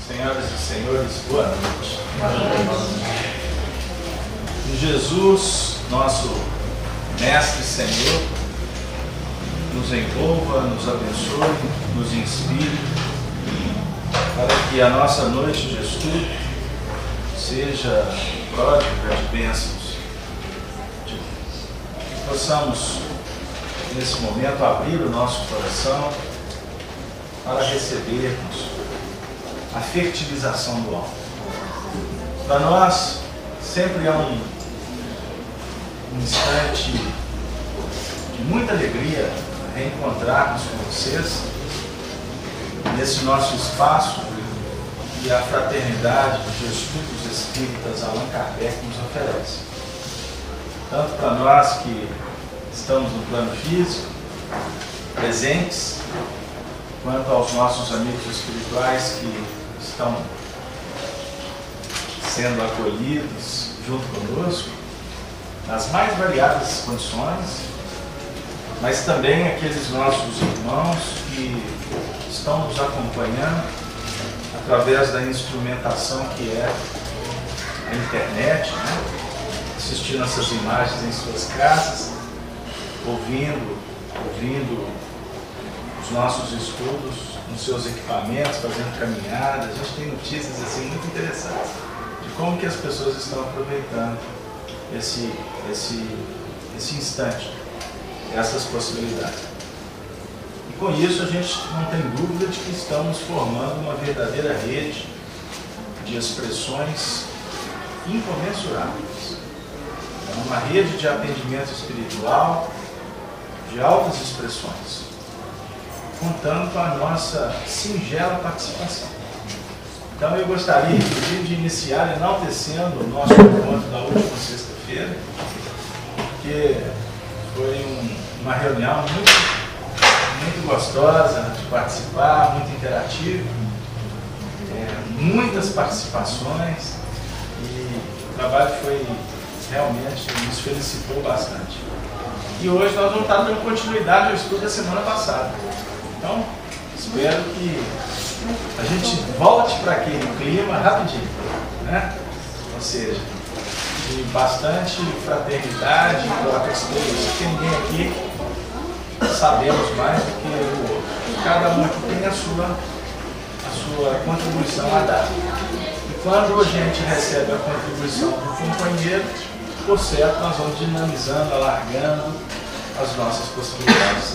Senhoras e senhores, boa noite. Que Jesus, nosso Mestre e Senhor, nos envolva, nos abençoe, nos inspire, para que a nossa noite de estudo seja pródiga de bênçãos. Que possamos, nesse momento, abrir o nosso coração para recebermos a fertilização do alto. Para nós, sempre é um instante de muita alegria reencontrarmos com vocês nesse nosso espaço que a fraternidade dos Estudos Espíritas Allan Kardec nos oferece. Tanto para nós que estamos no plano físico, presentes, quanto aos nossos amigos espirituais que estão sendo acolhidos junto conosco, nas mais variadas condições, mas também aqueles nossos irmãos que estão nos acompanhando através da instrumentação que é a internet, né? Assistindo essas imagens em suas casas, ouvindo os nossos estudos nos seus equipamentos, fazendo caminhadas. A gente tem notícias assim muito interessantes de como que as pessoas estão aproveitando esse instante, essas possibilidades. E com isso a gente não tem dúvida de que estamos formando uma verdadeira rede de expressões incomensuráveis. É uma rede de atendimento espiritual de altas expressões, contando com a nossa singela participação. Então eu gostaria, inclusive, de iniciar enaltecendo o nosso encontro da última sexta-feira, que foi uma reunião muito gostosa de participar, muito interativa, muitas participações, e o trabalho realmente nos felicitou bastante. E hoje nós vamos estar dando continuidade ao estudo da semana passada. Então, espero que a gente volte para aquele clima rapidinho, né? Ou seja, de bastante fraternidade, troca de experiência, que ninguém aqui sabemos mais do que o outro. Cada um aqui tem a sua contribuição a dar. E quando a gente recebe a contribuição do companheiro, por certo, nós vamos dinamizando, alargando as nossas possibilidades.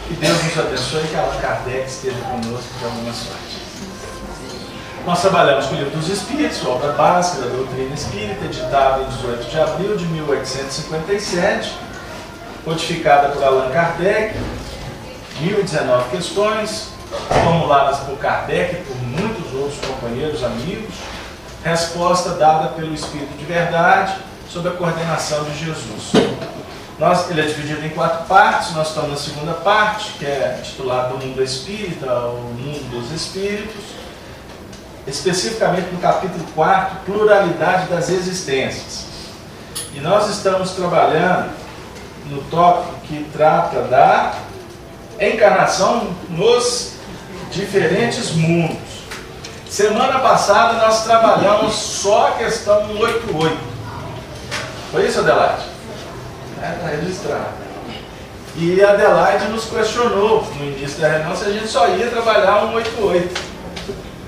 Que Deus nos abençoe e que Allan Kardec esteja conosco de alguma sorte. Nós trabalhamos com o Livro dos Espíritos, obra básica da doutrina espírita, editada em 18 de abril de 1857, codificada por Allan Kardec, 1019 questões, formuladas por Kardec e por muitos outros companheiros, amigos, resposta dada pelo Espírito de Verdade, sob a coordenação de Jesus. Ele é dividido em 4 partes. Nós estamos na segunda parte, que é titulada do Mundo Espírita, o Mundo dos Espíritos, especificamente no capítulo 4, Pluralidade das Existências. E nós estamos trabalhando no tópico que trata da encarnação nos diferentes mundos. Semana passada nós trabalhamos só a questão 188. Foi isso, Adelaide? Está registrado. E a Adelaide nos questionou no início da reunião se a gente só ia trabalhar 188.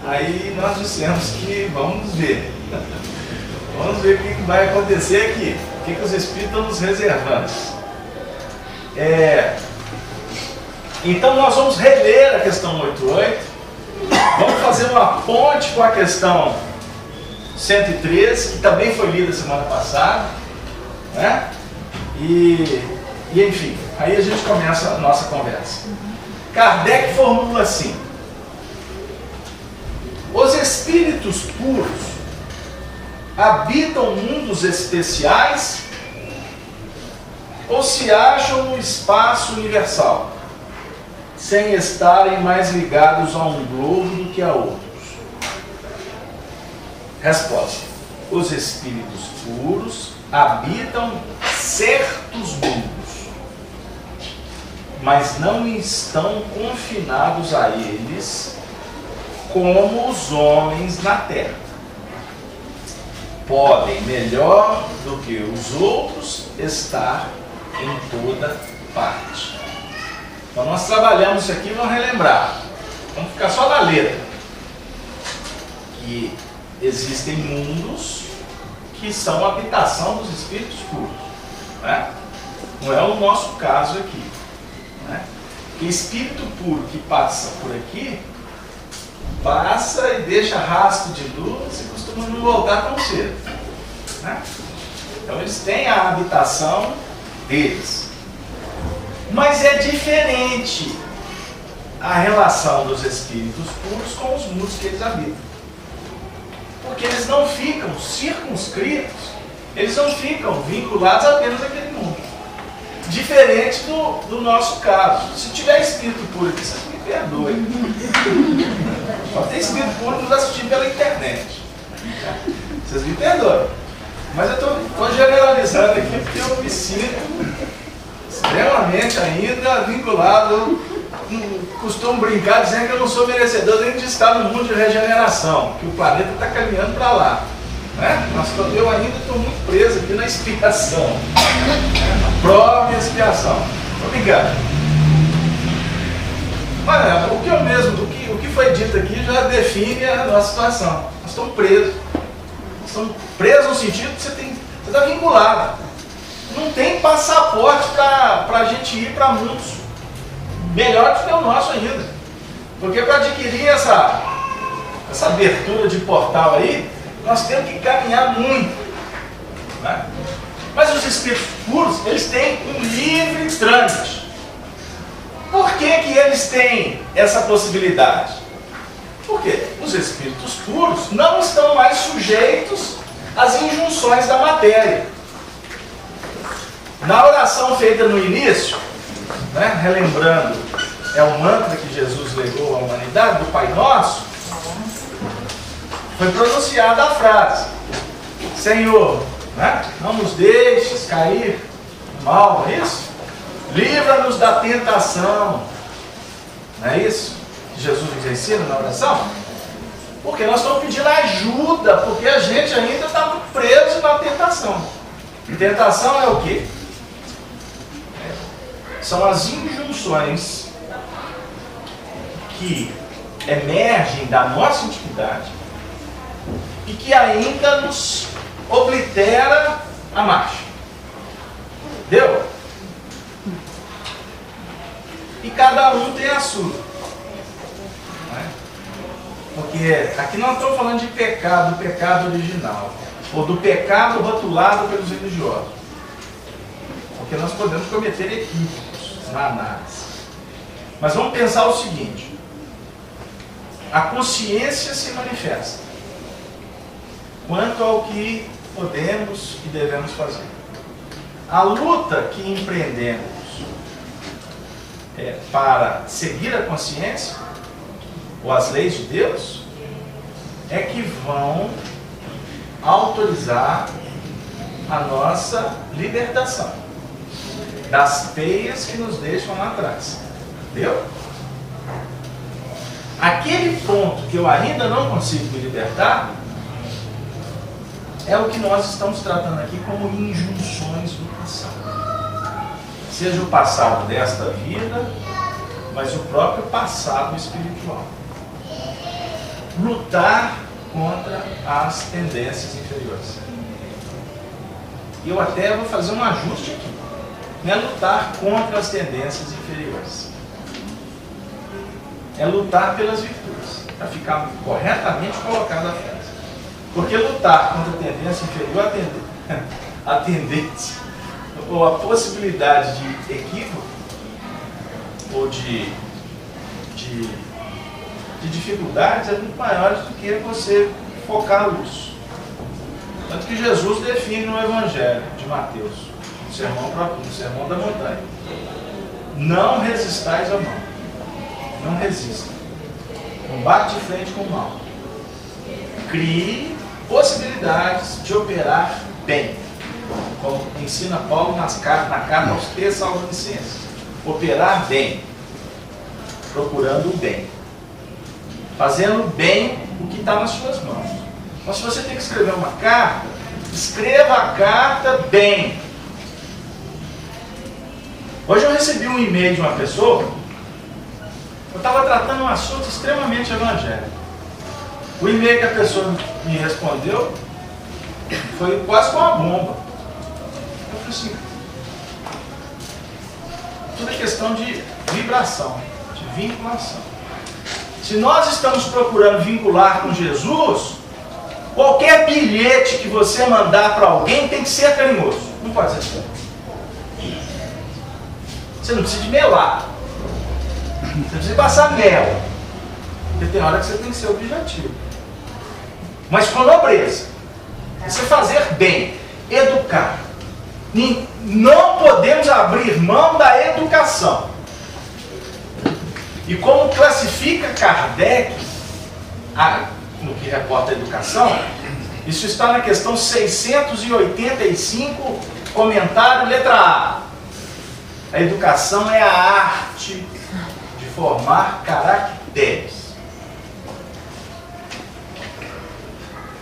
Aí nós dissemos que vamos ver. Vamos ver o que vai acontecer aqui. O que os Espíritos estão nos reservando. Então nós vamos reler a questão 188. Vamos fazer uma ponte com a questão 113, que também foi lida semana passada, né? E enfim, aí a gente começa a nossa conversa. Kardec formula assim: os espíritos puros habitam mundos especiais ou se acham no espaço universal, sem estarem mais ligados a um globo do que a outros? Resposta: os espíritos puros habitam certos mundos, mas não estão confinados a eles como os homens na terra. Podem, melhor do que os outros, estar em toda parte. Então nós trabalhamos isso aqui, vamos relembrar. Vamos ficar só na letra. Que existem mundos que são a habitação dos espíritos puros. Né? Não é o nosso caso aqui. Né? Porque espírito puro que passa por aqui, passa e deixa rastro de luz e costuma não voltar tão cedo. Né? Então eles têm a habitação deles. Mas é diferente a relação dos espíritos puros com os mundos que eles habitam. Porque eles não ficam circunscritos, eles não ficam vinculados apenas àquele mundo. Diferente do nosso caso. Se tiver espírito puro aqui, vocês me perdoem. Só tem espírito puro nos assistindo pela internet. Vocês me perdoem. Mas eu estou generalizando aqui porque eu me sinto extremamente ainda vinculado. Eu costumo brincar dizendo que eu não sou merecedor nem de estar no mundo de regeneração, que o planeta está caminhando para lá. Né? Mas eu ainda estou muito preso aqui na expiação. Prova e expiação. Estou brincando. Mas o que foi dito aqui já define a nossa situação. Nós estamos presos. Nós estamos presos no sentido que você está vinculado. Não tem passaporte para a gente ir para mundos melhores do que o nosso ainda. Porque para adquirir essa abertura de portal aí, nós temos que caminhar muito. Né? Mas os espíritos puros, eles têm um livre trânsito. Por que eles têm essa possibilidade? Porque os espíritos puros não estão mais sujeitos às injunções da matéria. Na oração feita no início, né, relembrando, é o mantra que Jesus legou à humanidade, do Pai Nosso, foi pronunciada a frase: Senhor, né, não nos deixes cair no mal, não é isso? Livra-nos da tentação. Não é isso que Jesus nos ensina na oração? Porque nós estamos pedindo ajuda, porque a gente ainda está muito preso na tentação. E tentação é o quê? São as injunções que emergem da nossa intimidade e que ainda nos oblitera a marcha. Entendeu? E cada um tem a sua. Não é? Porque aqui não estou falando de pecado, do pecado original, ou do pecado rotulado pelos religiosos. Porque nós podemos cometer equívocos na análise. Mas vamos pensar o seguinte: a consciência se manifesta quanto ao que podemos e devemos fazer. A luta que empreendemos para seguir a consciência ou as leis de Deus é que vão autorizar a nossa libertação das teias que nos deixam lá atrás. Entendeu? Aquele ponto que eu ainda não consigo me libertar é o que nós estamos tratando aqui como injunções do passado. Seja o passado desta vida, mas o próprio passado espiritual. Lutar contra as tendências inferiores. E eu até vou fazer um ajuste aqui. Não é lutar contra as tendências inferiores. É lutar pelas virtudes, para ficar corretamente colocada a frase. Porque lutar contra a tendência inferior, a tendência, ou a possibilidade de equívoco, ou de dificuldades, é muito maiores do que você focar a luz. Tanto que Jesus define no Evangelho de Mateus, no Sermão da Montanha: não resistais ao mal. Não resista. Não bate de frente com o mal. Crie possibilidades de operar bem. Como ensina Paulo na carta aos Tessalonicenses. Operar bem. Procurando o bem. fazendo bem o que está nas suas mãos. Então, se você tem que escrever uma carta, escreva a carta bem. Hoje eu recebi um e-mail de uma pessoa, eu estava tratando um assunto extremamente evangélico. O e-mail que a pessoa me respondeu foi quase com uma bomba. Eu falei assim, tudo é questão de vibração, de vinculação. Se nós estamos procurando vincular com Jesus, qualquer bilhete que você mandar para alguém tem que ser carinhoso. Não pode ser estranho. Você não precisa de melar. Você precisa passar mel. Porque tem hora que você tem que ser objetivo. Mas com nobreza. Você fazer bem, educar. Não podemos abrir mão da educação. E como classifica Kardec, no que reporta a educação, isso está na questão 685, comentário, letra A. A educação é a arte de formar caracteres.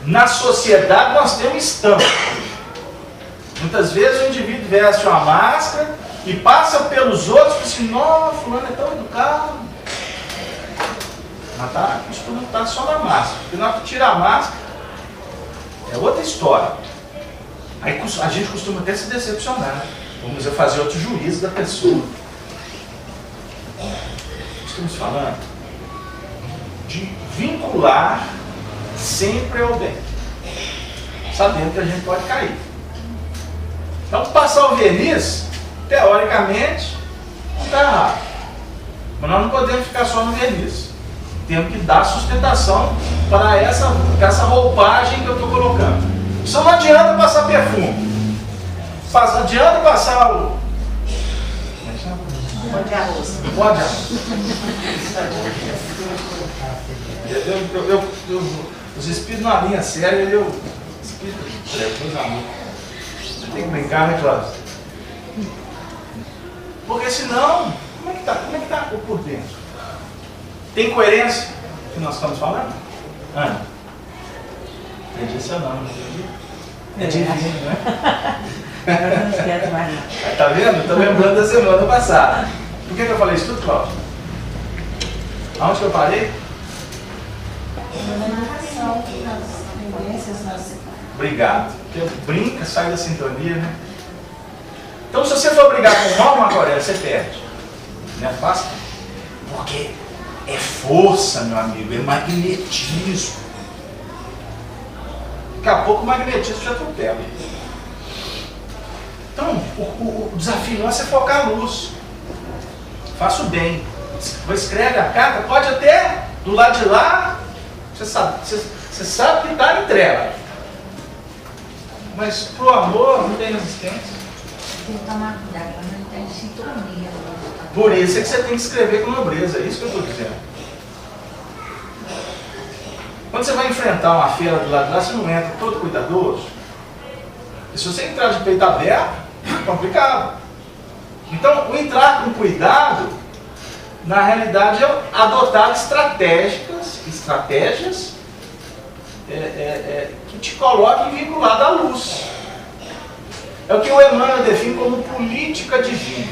Na sociedade nós temos estampa. Muitas vezes o indivíduo veste uma máscara e passa pelos outros e diz assim, nossa, fulano é tão educado. Mas isso não está só na máscara. Porque na hora que tira a máscara, é outra história. Aí a gente costuma até se decepcionar. Vamos fazer outro juízo da pessoa. Estamos falando de vincular sempre ao bem, sabendo que a gente pode cair. Então, passar o verniz, teoricamente, não está errado. Mas nós não podemos ficar só no verniz. Temos que dar sustentação para essa roupagem que eu estou colocando. Só não adianta passar perfume. Não adianta passar o... Pó de arroz. Pó de arroz. Os espíritos na linha séria, meus amigos. Você tem que brincar, né, Cláudio? Porque senão, como é que tá por dentro? Tem coerência que nós estamos falando? Ana? Entendi seu nome, é divino, né? Eu não esqueço mais não. Tá vendo? Estou lembrando da semana passada. Por que eu falei isso tudo, Cláudio? Aonde que eu parei? Obrigado. Porque brinca, sai da sintonia, né? Então, se você for brigar com o mal, Macoré, você perde. Não é fácil? Porque é força, meu amigo, é magnetismo. Daqui a pouco o magnetismo já atropela. Então, o desafio nosso é focar a luz. Faça o bem. Escreve a carta, pode até do lado de lá, você sabe que está em treva. Mas pro amor não tem resistência. Tem que tomar cuidado para não ter sintonia. Por isso é que você tem que escrever com nobreza, é isso que eu estou dizendo. Quando você vai enfrentar uma feira do lado de lá, você não entra todo cuidadoso. E se você entrar de peito aberto, é complicado. Então, o entrar com cuidado, na realidade, é adotar estratégias que te coloquem vinculado à luz. É o que o Emmanuel define como política divina.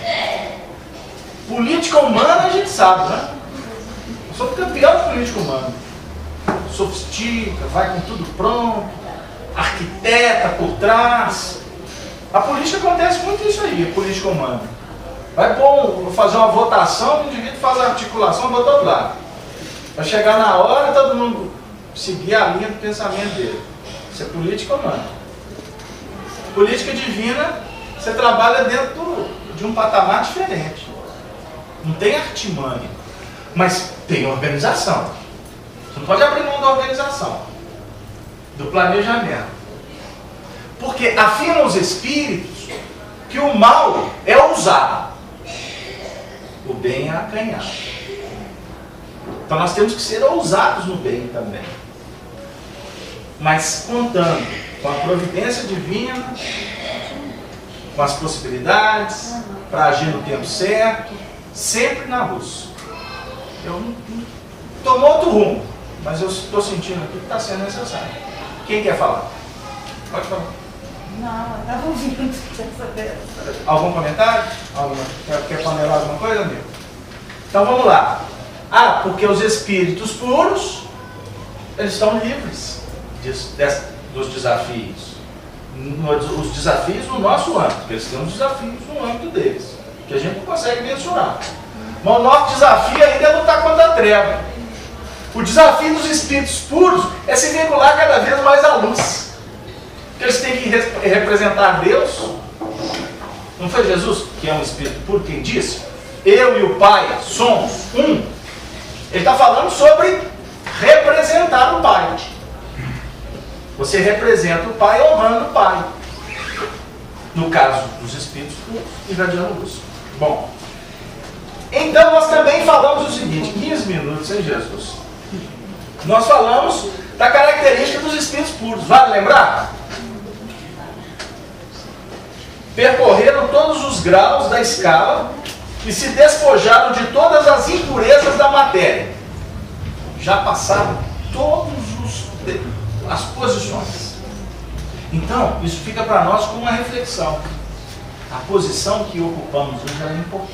Política humana a gente sabe, né? Eu sou campeão de política humana. Sofistica, vai com tudo pronto, arquiteta por trás. A política acontece muito isso aí, a política humana. Vai fazer uma votação, o indivíduo faz a articulação do outro lado. Vai chegar na hora, todo mundo seguir a linha do pensamento dele. Isso é política humana. Política divina, você trabalha dentro de um patamar diferente. Não tem artimanha, mas tem organização. Você não pode abrir mão da organização, do planejamento. Porque afirmam os espíritos que o mal é ousado, o bem é acanhado. Então nós temos que ser ousados no bem também. Mas contando com a providência divina, com as possibilidades, para agir no tempo certo, sempre na luz. Eu tomo outro rumo. mas eu estou sentindo aqui que está sendo necessário. Quem quer falar? Pode falar. Não, eu estava ouvindo dessa vez. Algum comentário? Quer panelar alguma coisa, amigo? Então vamos lá. Ah, porque os espíritos puros, eles estão livres dos desafios. Os desafios no nosso âmbito, porque eles têm os desafios no âmbito deles, que a gente não consegue mensurar. Mas o nosso desafio ainda é lutar contra a treva. O desafio dos espíritos puros é se vincular cada vez mais à luz. Porque eles têm que representar Deus. Não foi Jesus, que é um espírito puro, quem disse? Eu e o Pai somos um. Ele está falando sobre representar o Pai. Você representa o Pai honrando o Pai. No caso dos espíritos puros, irradiando luz. Bom, então nós também falamos o seguinte, 15 minutos em Jesus. Nós falamos da característica dos espíritos puros. Vale lembrar? Percorreram todos os graus da escala e se despojaram de todas as impurezas da matéria. Já passaram todas as posições. Então, isso fica para nós como uma reflexão. A posição que ocupamos hoje é importante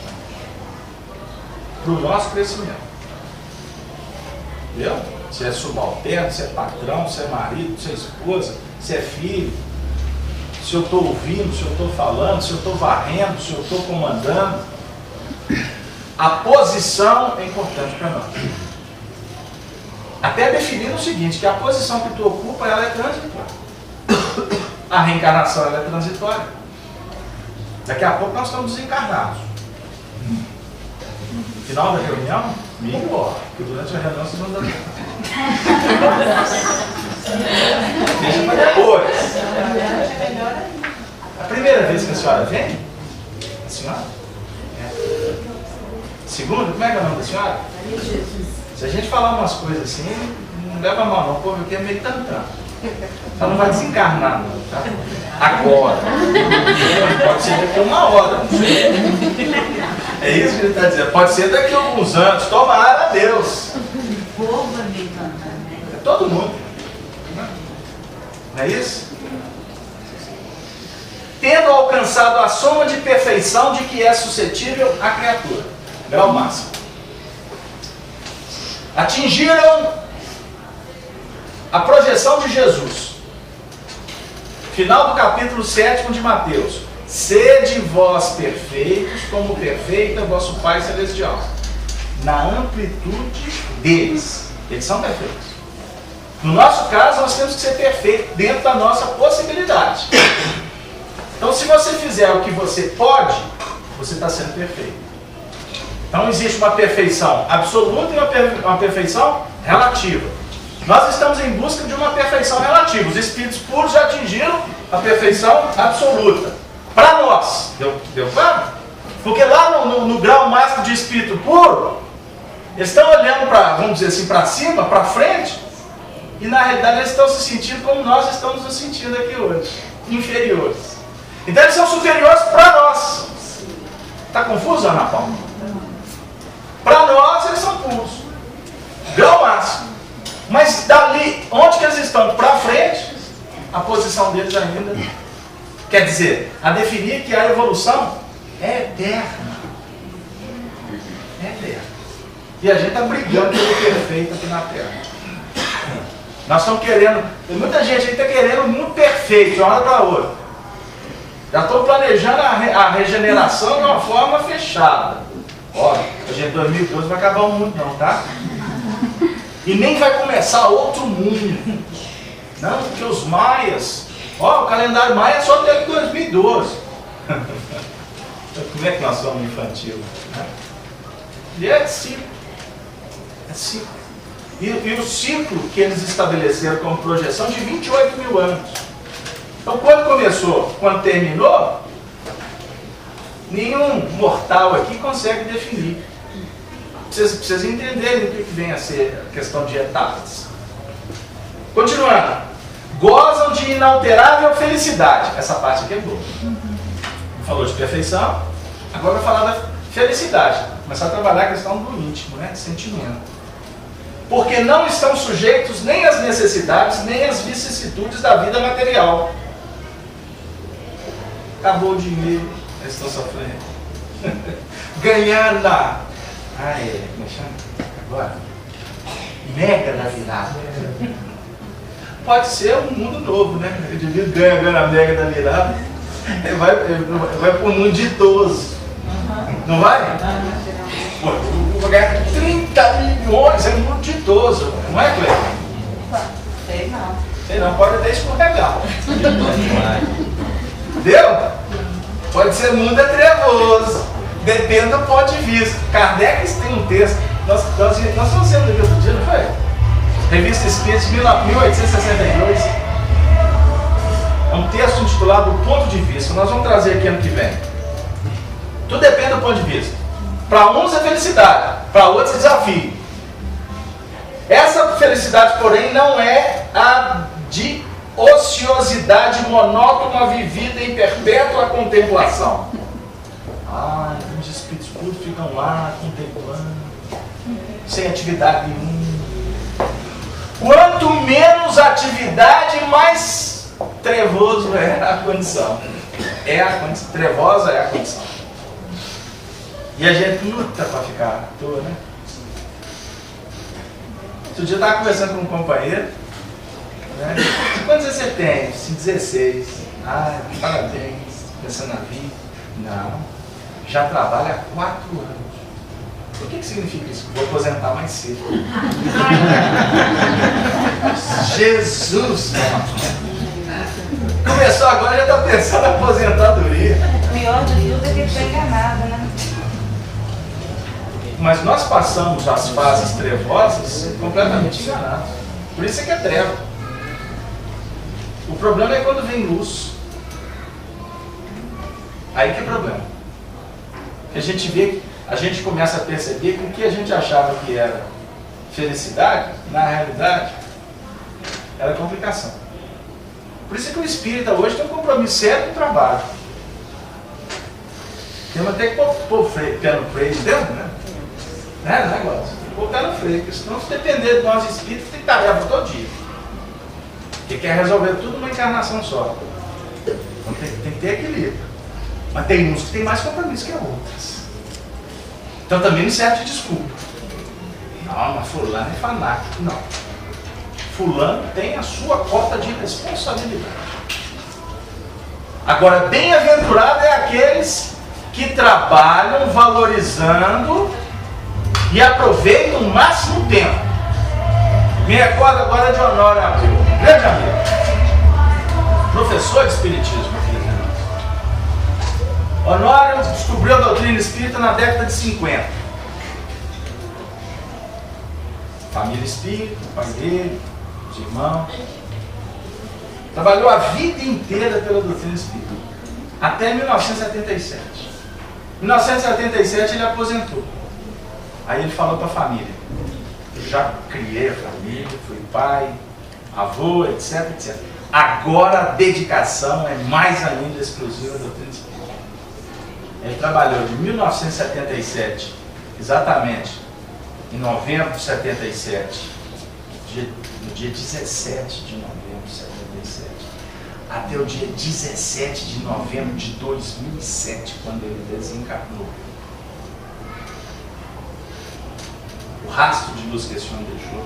para o nosso crescimento. Entendeu? Se é subalterno, se é patrão, se é marido, se é esposa, se é filho, se eu estou ouvindo, se eu estou falando, se eu estou varrendo, se eu estou comandando. A posição é importante para nós. Até definindo o seguinte, que a posição que tu ocupa, ela é transitória. A reencarnação, ela é transitória. Daqui a pouco nós estamos desencarnados. No final da reunião, me embora, porque durante a reunião vocês vão dar deixa para depois. A primeira vez que a senhora vem? A senhora? É. Segunda? Como é que é o nome da senhora? Se a gente falar umas coisas assim, não leva mal não, o povo aqui é meio tantão. Ela não vai desencarnar não, tá? Agora. Pode ser daqui a 1 hora. É isso que ele está dizendo. Pode ser daqui a alguns anos. Tomara a Deus. O povo é meio tantão, né? É todo mundo. Não é isso? Tendo alcançado a soma de perfeição de que é suscetível a criatura. Grau máximo. Atingiram a projeção de Jesus. Final do capítulo 7 de Mateus. Sede vós perfeitos, como perfeito é vosso Pai Celestial. Na amplitude deles. Eles são perfeitos. No nosso caso, nós temos que ser perfeitos dentro da nossa possibilidade. Então, se você fizer o que você pode, você está sendo perfeito. Então, existe uma perfeição absoluta e uma perfeição relativa. Nós estamos em busca de uma perfeição relativa. Os espíritos puros já atingiram a perfeição absoluta. Para nós, deu claro? Porque lá no grau máximo de espírito puro, eles estão olhando para, vamos dizer assim, para cima, para frente, e na realidade eles estão se sentindo como nós estamos nos sentindo aqui hoje, inferiores. Então eles são superiores para nós. Está confuso, Ana Paula? Para nós eles são puros. Grau máximo. Mas dali, onde que eles estão? Para frente, a posição deles ainda. Quer dizer, a definir que a evolução é eterna. É eterna. E a gente está brigando pelo perfeito aqui na Terra. Nós estamos querendo, muita gente aí está querendo muito perfeito de uma hora para outra. Já estou planejando a regeneração de uma forma fechada. Olha, a gente em 2012 vai acabar o mundo não, tá? E nem vai começar outro mundo. Não, porque os maias, ó, o calendário maia é só até 2012. Como é que nós somos infantil? Né? E é ciclo. É ciclo. E o ciclo que eles estabeleceram como projeção de 28 mil anos. Então, quando começou, quando terminou, nenhum mortal aqui consegue definir. Vocês entenderem o que vem a ser a questão de etapas. Continuando. Gozam de inalterável felicidade. Essa parte aqui é boa. Falou de perfeição, agora vai falar da felicidade. Começar a trabalhar a questão do íntimo, né? De sentimento. porque não estão sujeitos nem às necessidades, nem às vicissitudes da vida material. Acabou o dinheiro, eles estão sofrendo. Ganhar na... como é que chama? Agora? Mega da virada. Pode ser um mundo novo, né? O indivíduo ganha agora a mega da virada, ele vai para um mundo ditoso. Não vai? Pô, eu vou ganhar 30 milhões, é um mundo ditoso. Não é, Cleber? Sei não. Sei não, pode até escorregar. Entendeu? Pode ser mundo trevoso. Depende do ponto de vista. Kardec tem um texto. Nós estamos sendo aqui outro dia, não foi? Revista Espírita de 1862. É um texto intitulado O Ponto de Vista. Nós vamos trazer aqui ano que vem. Tudo depende do ponto de vista. Para uns é felicidade, para outros é desafio. Essa felicidade, porém, não é a de ociosidade monótona vivida em perpétua contemplação. Os espíritos puros ficam lá contemplando, sem atividade nenhuma. Quanto menos atividade, mais trevoso é a condição. Trevosa é a condição. E a gente luta para ficar à toa, né? Outro dia eu estava conversando com um companheiro, né? Quantos anos você tem? 16. Parabéns, pensando na vida. Não, já trabalho há 4 anos. O que significa isso? Vou aposentar mais cedo. Jesus! Começou agora, já está pensando na aposentadoria. O pior de tudo é que ele está enganado, né? Mas nós passamos as fases trevosas completamente enganados. Por isso é que é treva. O problema é quando vem luz. Aí que é problema. A gente começa a perceber que o que a gente achava que era felicidade, na realidade, era complicação. Por isso é que o espírita hoje tem um compromisso sério com o trabalho. Temos até que pôr o pé no freio, entendeu? Negócio. Pôr o pé no freio, porque senão, se depender de nós espíritos, tem tarefa todo dia. Porque quer resolver tudo numa encarnação só. Então tem que ter equilíbrio. Mas tem uns que tem mais compromisso que outras. Então também não serve de desculpa. Não, mas fulano é fanático. Não. Fulano tem a sua cota de responsabilidade. Agora, bem-aventurado é aqueles que trabalham valorizando e aproveitam o máximo tempo. Me recordo agora de Honório Abreu, grande amigo, professor de espiritismo. Honório descobriu a doutrina espírita na década de 50. Família espírita, o pai dele, os irmãos. Trabalhou a vida inteira pela doutrina espírita, até 1977. Em 1977 ele aposentou. Aí ele falou para a família: eu já criei a família, fui pai, avô, etc, etc. Agora a dedicação é mais ainda exclusiva da doutrina espírita. Ele trabalhou de 1977, exatamente em novembro de 77, no dia 17 de novembro de 77, até o dia 17 de novembro de 2007, quando ele desencarnou. O rastro de luz que esse homem deixou.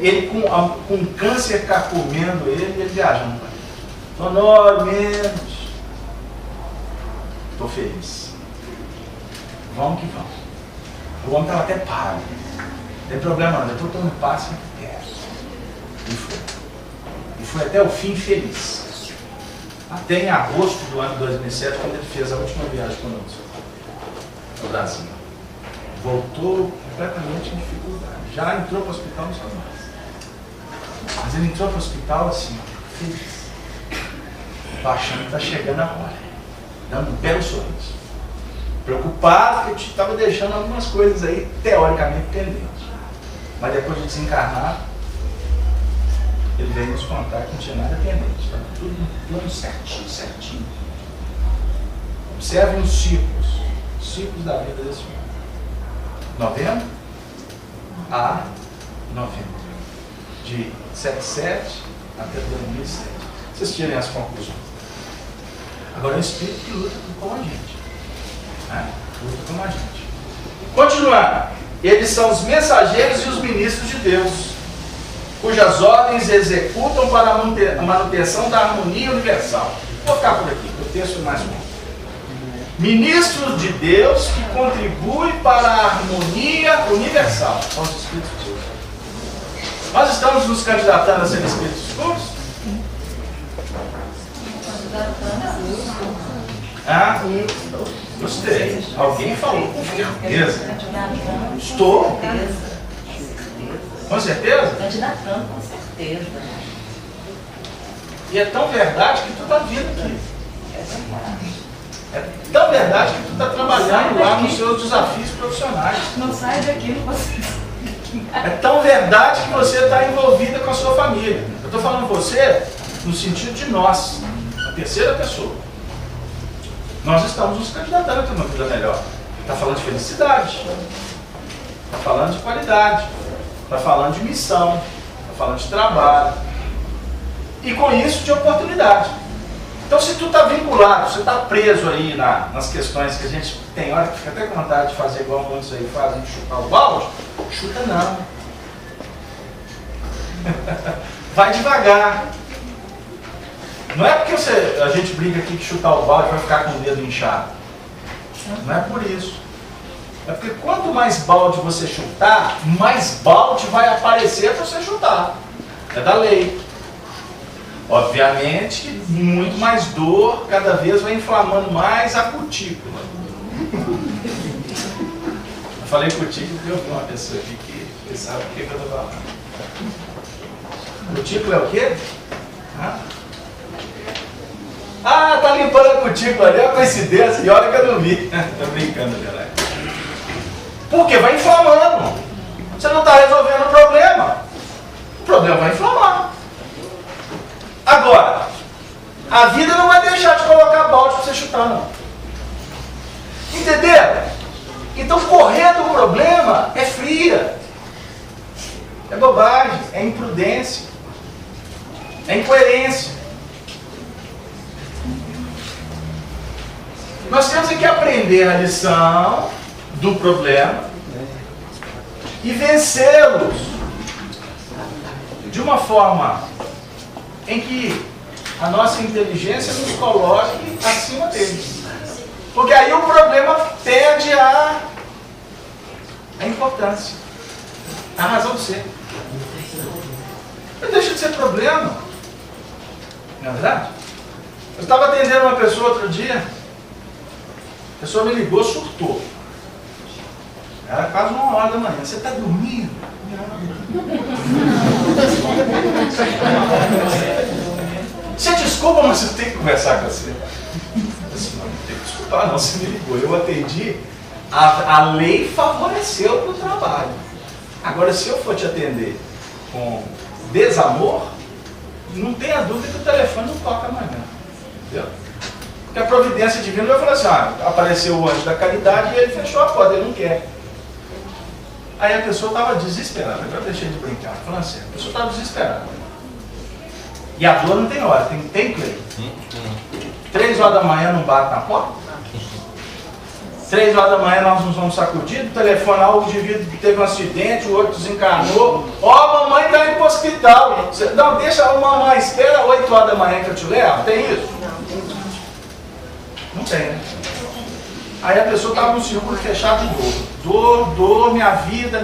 Ele com câncer carcomendo ele viajando. Honório, menos. Estou feliz. Vamos que vamos. O homem estava até pálido. Não tem problema não, depois eu tomo um passo e quero. E foi. E foi até o fim feliz. Até em agosto do ano de 2007, quando ele fez a última viagem conosco no Brasil. Voltou completamente em dificuldade. Já entrou para o hospital, não sabe mais. Mas ele entrou para o hospital assim, feliz. Estou achando que está chegando a hora. Dando um belo sorriso. Preocupado que eu estava deixando algumas coisas aí, teoricamente, pendentes. Mas depois de desencarnar, ele veio nos contar que não tinha nada pendente. Estava tudo no plano certinho, certinho. Observem os ciclos da vida desse homem. Novembro, a 90. De 77 até 2007. Vocês tirem as conclusões. Agora é o Espírito que luta com a gente. Né? Luta com a gente. Continuando. Eles são os mensageiros e os ministros de Deus, cujas ordens executam para a manutenção da harmonia universal. Vou ficar por aqui, o texto é mais longo. Ministros de Deus que contribuem para a harmonia universal. São os Espíritos de Deus. Nós estamos nos candidatando a ser Espíritos puros? Ah, gostei. Alguém falou com certeza. Estou. Com certeza? Candidatando, com certeza. E é tão verdade que tu está vindo aqui. É tão verdade que tu está trabalhando lá nos seus desafios profissionais. Não sai daqui, não você. É tão verdade que você está envolvida com a sua família. Eu estou falando você no sentido de nós, a terceira pessoa. Nós estamos nos candidatando a ter uma vida melhor. Está falando de felicidade, está falando de qualidade, está falando de missão, está falando de trabalho. E com isso de oportunidade. Então se tu está vinculado, você está preso aí nas questões que a gente tem hora que fica até com vontade de fazer igual muitos aí fazem, de chutar o balde, chuta não. Vai devagar. Não é porque a gente brinca aqui que chutar o balde vai ficar com o dedo inchado. Não é por isso. É porque quanto mais balde você chutar, mais balde vai aparecer para você chutar. É da lei. Obviamente, muito mais dor, cada vez vai inflamando mais a cutícula. Eu falei cutícula porque eu vi uma pessoa aqui que sabe o que eu estou falando. Cutícula é o quê? Ah, tá limpando a cutícula ali, é uma coincidência, e olha que eu não vi. Tô brincando, galera. Porque vai inflamando. Você não está resolvendo o problema. O problema vai inflamar. Agora, a vida não vai deixar de colocar balde para você chutar, não. Entenderam? Então, correr do problema é fria. É bobagem, é imprudência. É incoerência. Nós temos que aprender a lição do problema e vencê-los de uma forma em que a nossa inteligência nos coloque acima deles. Porque aí o problema perde a importância, a razão de ser. Não deixa de ser problema. Não é verdade? Eu estava atendendo uma pessoa outro dia, a pessoa me ligou, surtou. Era quase 1h da manhã. Você está dormindo? Você desculpa, mas eu tenho que conversar com você. Assim, não tem que desculpar, não. Você me ligou, eu atendi. A lei favoreceu para o trabalho. Agora, se eu for te atender com desamor, não tenha dúvida que o telefone não toca amanhã. Entendeu? Porque a providência divina vai falar assim: apareceu o anjo da caridade e ele fechou a porta, ele não quer. Aí a pessoa estava desesperada. Agora eu deixei de brincar, falando assim, a pessoa estava desesperada. E a dor não tem hora, tem play. 3 horas da manhã não bate na porta? 3 horas da manhã nós nos vamos sacudir, o telefone, o indivíduo teve um acidente, o outro desencarnou. Ó, mamãe está indo para o hospital. Não, deixa a mamãe, espera 8 horas da manhã que eu te levo. Tem isso? Não tem, né? Aí a pessoa estava num círculo fechado de dor. Dor, minha vida,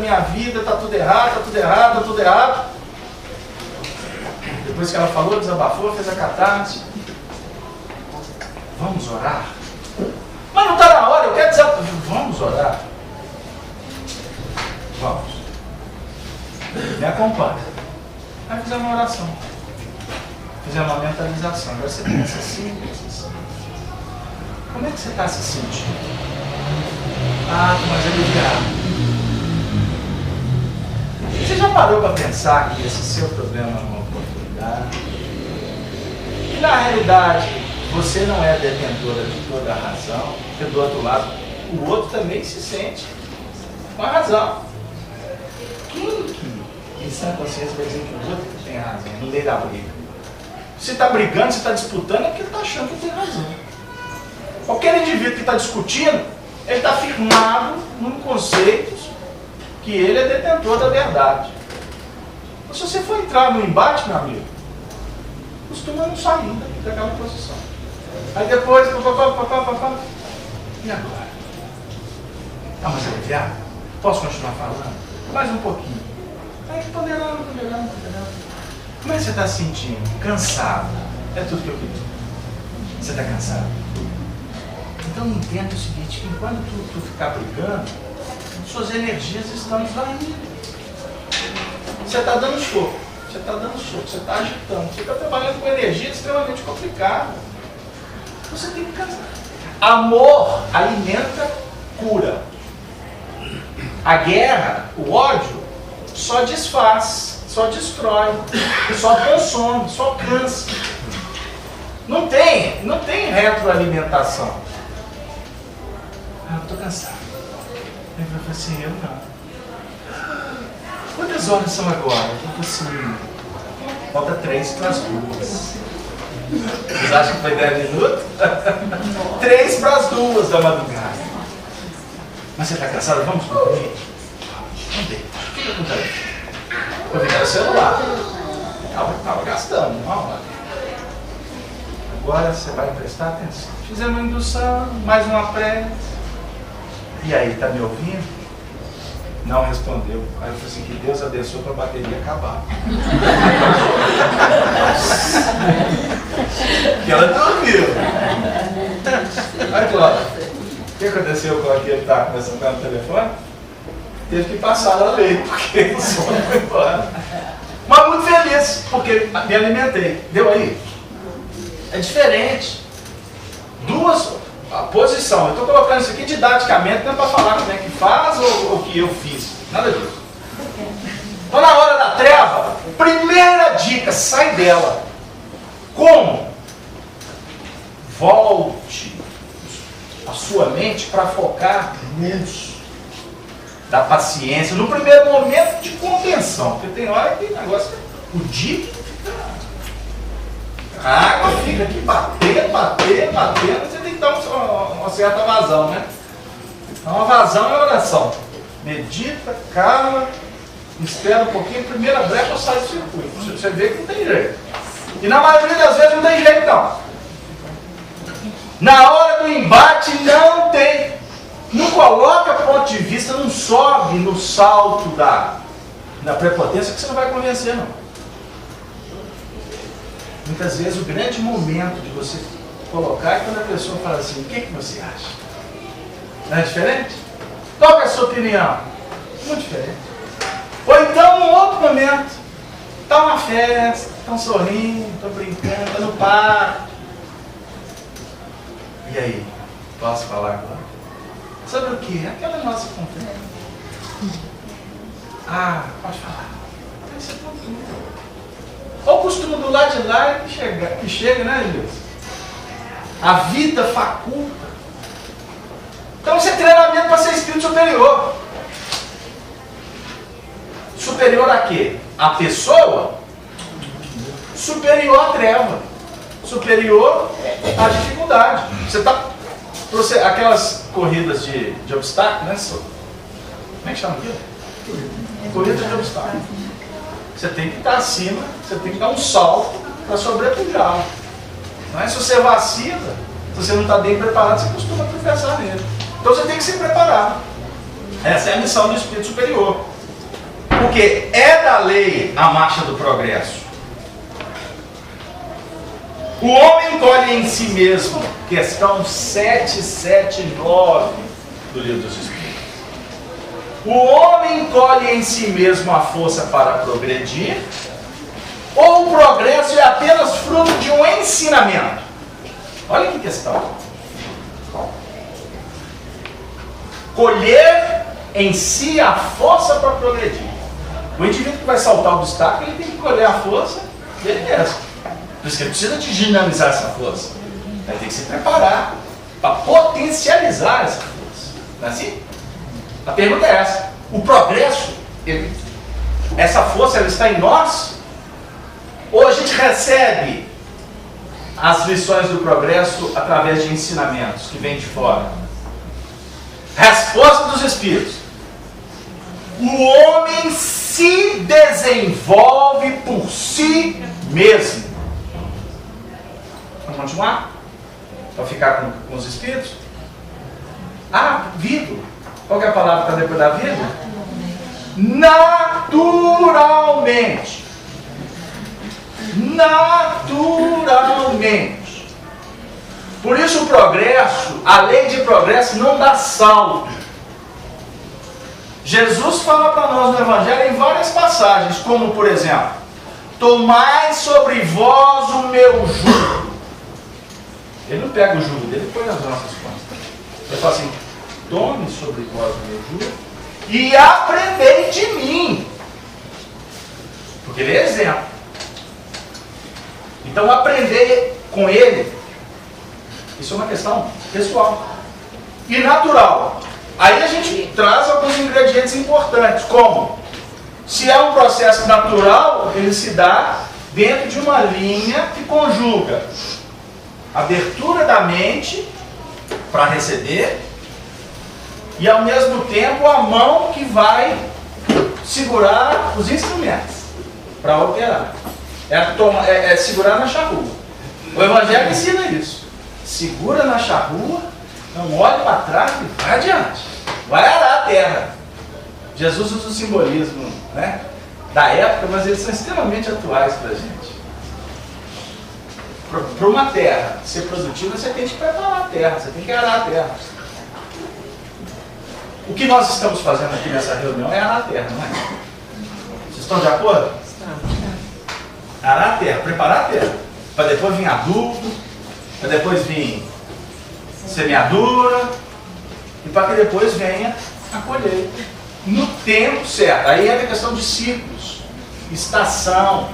tá tudo errado, tá tudo errado, tá tudo errado. Depois que ela falou, desabafou, fez a catarse. Vamos orar? Mas não está na hora, eu quero dizer. Vamos orar? Vamos. Me acompanha. Aí fizemos uma oração. Fizemos uma mentalização. Agora você pensa assim, como é que você está se sentindo? Ah, mas aliviado. Você já parou para pensar que esse seu problema é uma oportunidade? E na realidade, você não é detentora de toda a razão, porque do outro lado, o outro também se sente com a razão. Quem que, em sã consciência, vai dizer que o outro tem razão no meio da briga? Se está brigando, se está disputando, é porque ele está achando que tem razão. Qualquer indivíduo que está discutindo, ele está firmado num conceito que ele é detentor da verdade. Então, se você for entrar no embate, meu amigo, costuma não sair daquela posição. Aí depois, papapá, e agora? Ah, mas aliviado? Posso continuar falando? Mais um pouquinho. Aí, ponderando. Como é que você está se sentindo? Cansado. É tudo que eu queria. Você está cansado? Então entenda o seguinte, que enquanto tu ficar brigando, suas energias estão esvaindo. Você está dando soco, você está agitando, você está trabalhando com energia extremamente complicada. Você tem que cansar. Amor alimenta, cura. A guerra, o ódio, só desfaz, só destrói, só consome, só cansa. Não tem retroalimentação. Ah, eu estou cansado. Ele falou assim, eu não. Quantas horas são agora? Eu falei assim, falta 3 para as 2. Vocês acham que foi 10 minutos? 3 para as 2 da madrugada. Mas você está cansado? Vamos dormir? Não dei. Fica com o telefone. Eu vi o celular. Estava gastando, não. Agora você vai prestar atenção. Fizemos uma indução, mais uma prece. E aí, tá me ouvindo? Não respondeu. Aí eu falei assim, que Deus abençoe para a bateria acabar. Que ela dormiu. Aí, Cláudia, o que aconteceu com aquele que estava conversando no telefone? Teve que passar na lei, porque o sono foi embora. Mas muito feliz, porque me alimentei. Deu aí? É diferente. A posição. Eu estou colocando isso aqui didaticamente, não é para falar como é que faz ou o que eu fiz. Nada disso. Então, na hora da treva, primeira dica, sai dela. Como? Volte a sua mente para focar nisso. Da paciência, no primeiro momento de contenção. Porque tem hora que o negócio, o dique fica. A água fica aqui batendo, você tem que dar uma certa vazão, né? Então, uma vazão é oração. Medita, calma, espera um pouquinho, primeira brecha sai do circuito. Você vê que não tem jeito. E na maioria das vezes não tem jeito, não. Na hora do embate, não tem. Não coloca ponto de vista, não sobe no salto da prepotência que você não vai convencer, não. Muitas vezes o grande momento de você colocar é quando a pessoa fala assim, o que você acha? Não é diferente? Qual é a sua opinião? Muito diferente. Ou então, num outro momento, está uma festa, estão sorrindo, estão brincando, está no parque. E aí? Posso falar agora? Sobre o que? Aquela nossa conversa. Ah, pode falar. Aí você tá tudo. Ou o costume do lado de lá que chega, né, Deus? A vida faculta. Então isso é treinamento para ser espírito superior. Superior a quê? A pessoa? Superior à treva. Superior à dificuldade. Aquelas corridas de obstáculo, né? Como é que chama aquilo? Corrida de obstáculo. Você tem que estar acima, você tem que dar um salto para sobrepujar. Não é? Se você vacila, se você não está bem preparado, você costuma tropeçar nele. Então você tem que se preparar. Essa é a missão do espírito superior. Porque é da lei a marcha do progresso. O homem colhe em si mesmo, questão 779 do Livro dos Espíritos. O homem colhe em si mesmo a força para progredir, ou o progresso é apenas fruto de um ensinamento? Olha que questão. Colher em si a força para progredir. O indivíduo que vai saltar o obstáculo, ele tem que colher a força dele mesmo. Por isso que ele precisa de dinamizar essa força. Ele tem que se preparar para potencializar essa força. Não é assim? A pergunta é essa. O progresso, ele essa força ela está em nós? Ou a gente recebe as lições do progresso através de ensinamentos que vêm de fora? Resposta dos Espíritos: o homem se desenvolve por si mesmo. Vamos continuar? Para ficar com os Espíritos? Vírgula. Qual que é a palavra que está depois da vírgula? Naturalmente. Naturalmente. Por isso o progresso, a lei de progresso não dá salto. Jesus fala para nós no Evangelho em várias passagens, como por exemplo: tomai sobre vós o meu jugo. Ele não pega o jugo dele e põe nas nossas costas. Ele fala assim: tome sobre vós o meu jugo e aprendei de mim. Porque ele é exemplo. Então aprender com ele, isso é uma questão pessoal e natural. Aí a gente traz alguns ingredientes importantes, como: se é um processo natural, ele se dá dentro de uma linha que conjuga a abertura da mente para receber e ao mesmo tempo a mão que vai segurar os instrumentos para operar. É segurar na charrua. O Evangelho ensina isso. Segura na charrua, não olhe para trás e vai adiante. Vai arar a terra. Jesus usa o simbolismo, né, da época, mas eles são extremamente atuais para a gente. Para uma terra ser produtiva, você tem que preparar a terra, você tem que arar a terra. O que nós estamos fazendo aqui nessa reunião é arar a terra, não é? Vocês estão de acordo? Arar a terra, preparar a terra, para depois vir adubo, para depois vir semeadura, e para que depois venha a colheita no tempo certo. Aí é a questão de ciclos, estação,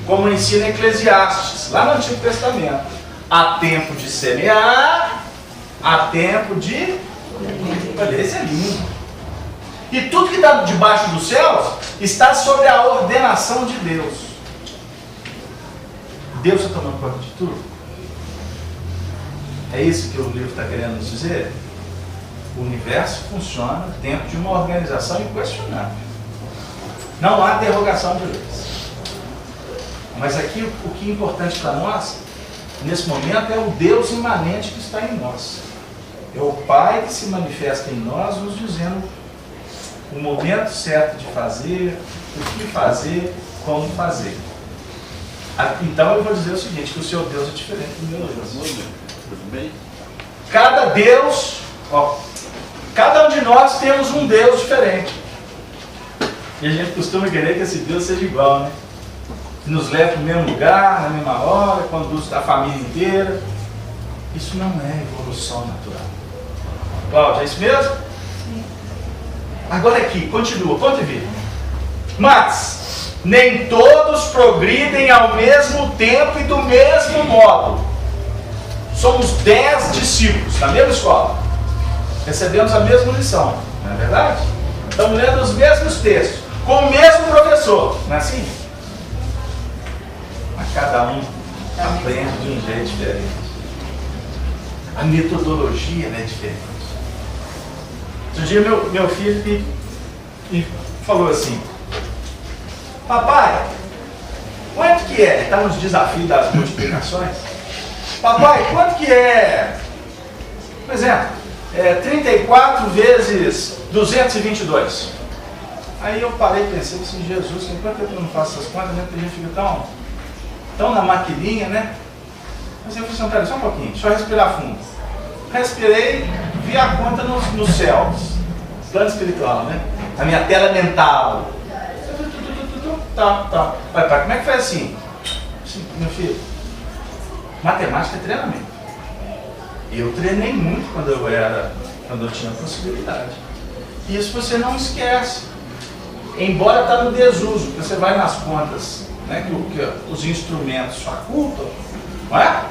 como ensina Eclesiastes, lá no Antigo Testamento: há tempo de semear, há tempo de colher. Isso é lindo. E tudo que está debaixo dos céus está sob a ordenação de Deus. Deus está tomando conta de tudo? É isso que o livro está querendo nos dizer? O universo funciona dentro de uma organização inquestionável. Não há derrogação de leis. Mas aqui o que é importante para nós, nesse momento, é o Deus imanente que está em nós. É o Pai que se manifesta em nós, nos dizendo o momento certo de fazer, o que fazer, como fazer. Então eu vou dizer o seguinte, que o seu Deus é diferente do meu Deus. Tudo bem? Cada Deus, cada um de nós temos um Deus diferente. E a gente costuma querer que esse Deus seja igual, né? Que nos leve para o mesmo lugar, na mesma hora, conduz a família inteira. Isso não é evolução natural. Cláudia, é isso mesmo? Sim. Agora aqui, continua, ponto e vírgula. Mas nem todos progridem ao mesmo tempo e do mesmo modo. Somos 10 discípulos na mesma escola. Recebemos a mesma lição, não é verdade? Estamos lendo os mesmos textos, com o mesmo professor, não é assim? Mas cada um aprende de um jeito diferente. A metodologia é diferente. Outro dia meu filho me falou assim: papai, quanto que é? Está nos desafios das multiplicações. Papai, quanto que é? Por exemplo, 34 vezes 222. Aí eu parei e pensei assim: Jesus, tem quanto tempo eu não faço essas contas, né? Porque a gente fica tão na maquininha, né? Mas eu falei assim: peraí, só um pouquinho, deixa eu respirar fundo. Respirei, vi a conta nos céus, plano espiritual, né? A minha tela mental. Tá. Pai, como é que foi assim? Meu filho, matemática é treinamento. Eu treinei muito quando eu tinha possibilidade. E isso você não esquece. Embora está no desuso, porque você vai nas contas, né, que os instrumentos facultam, não é?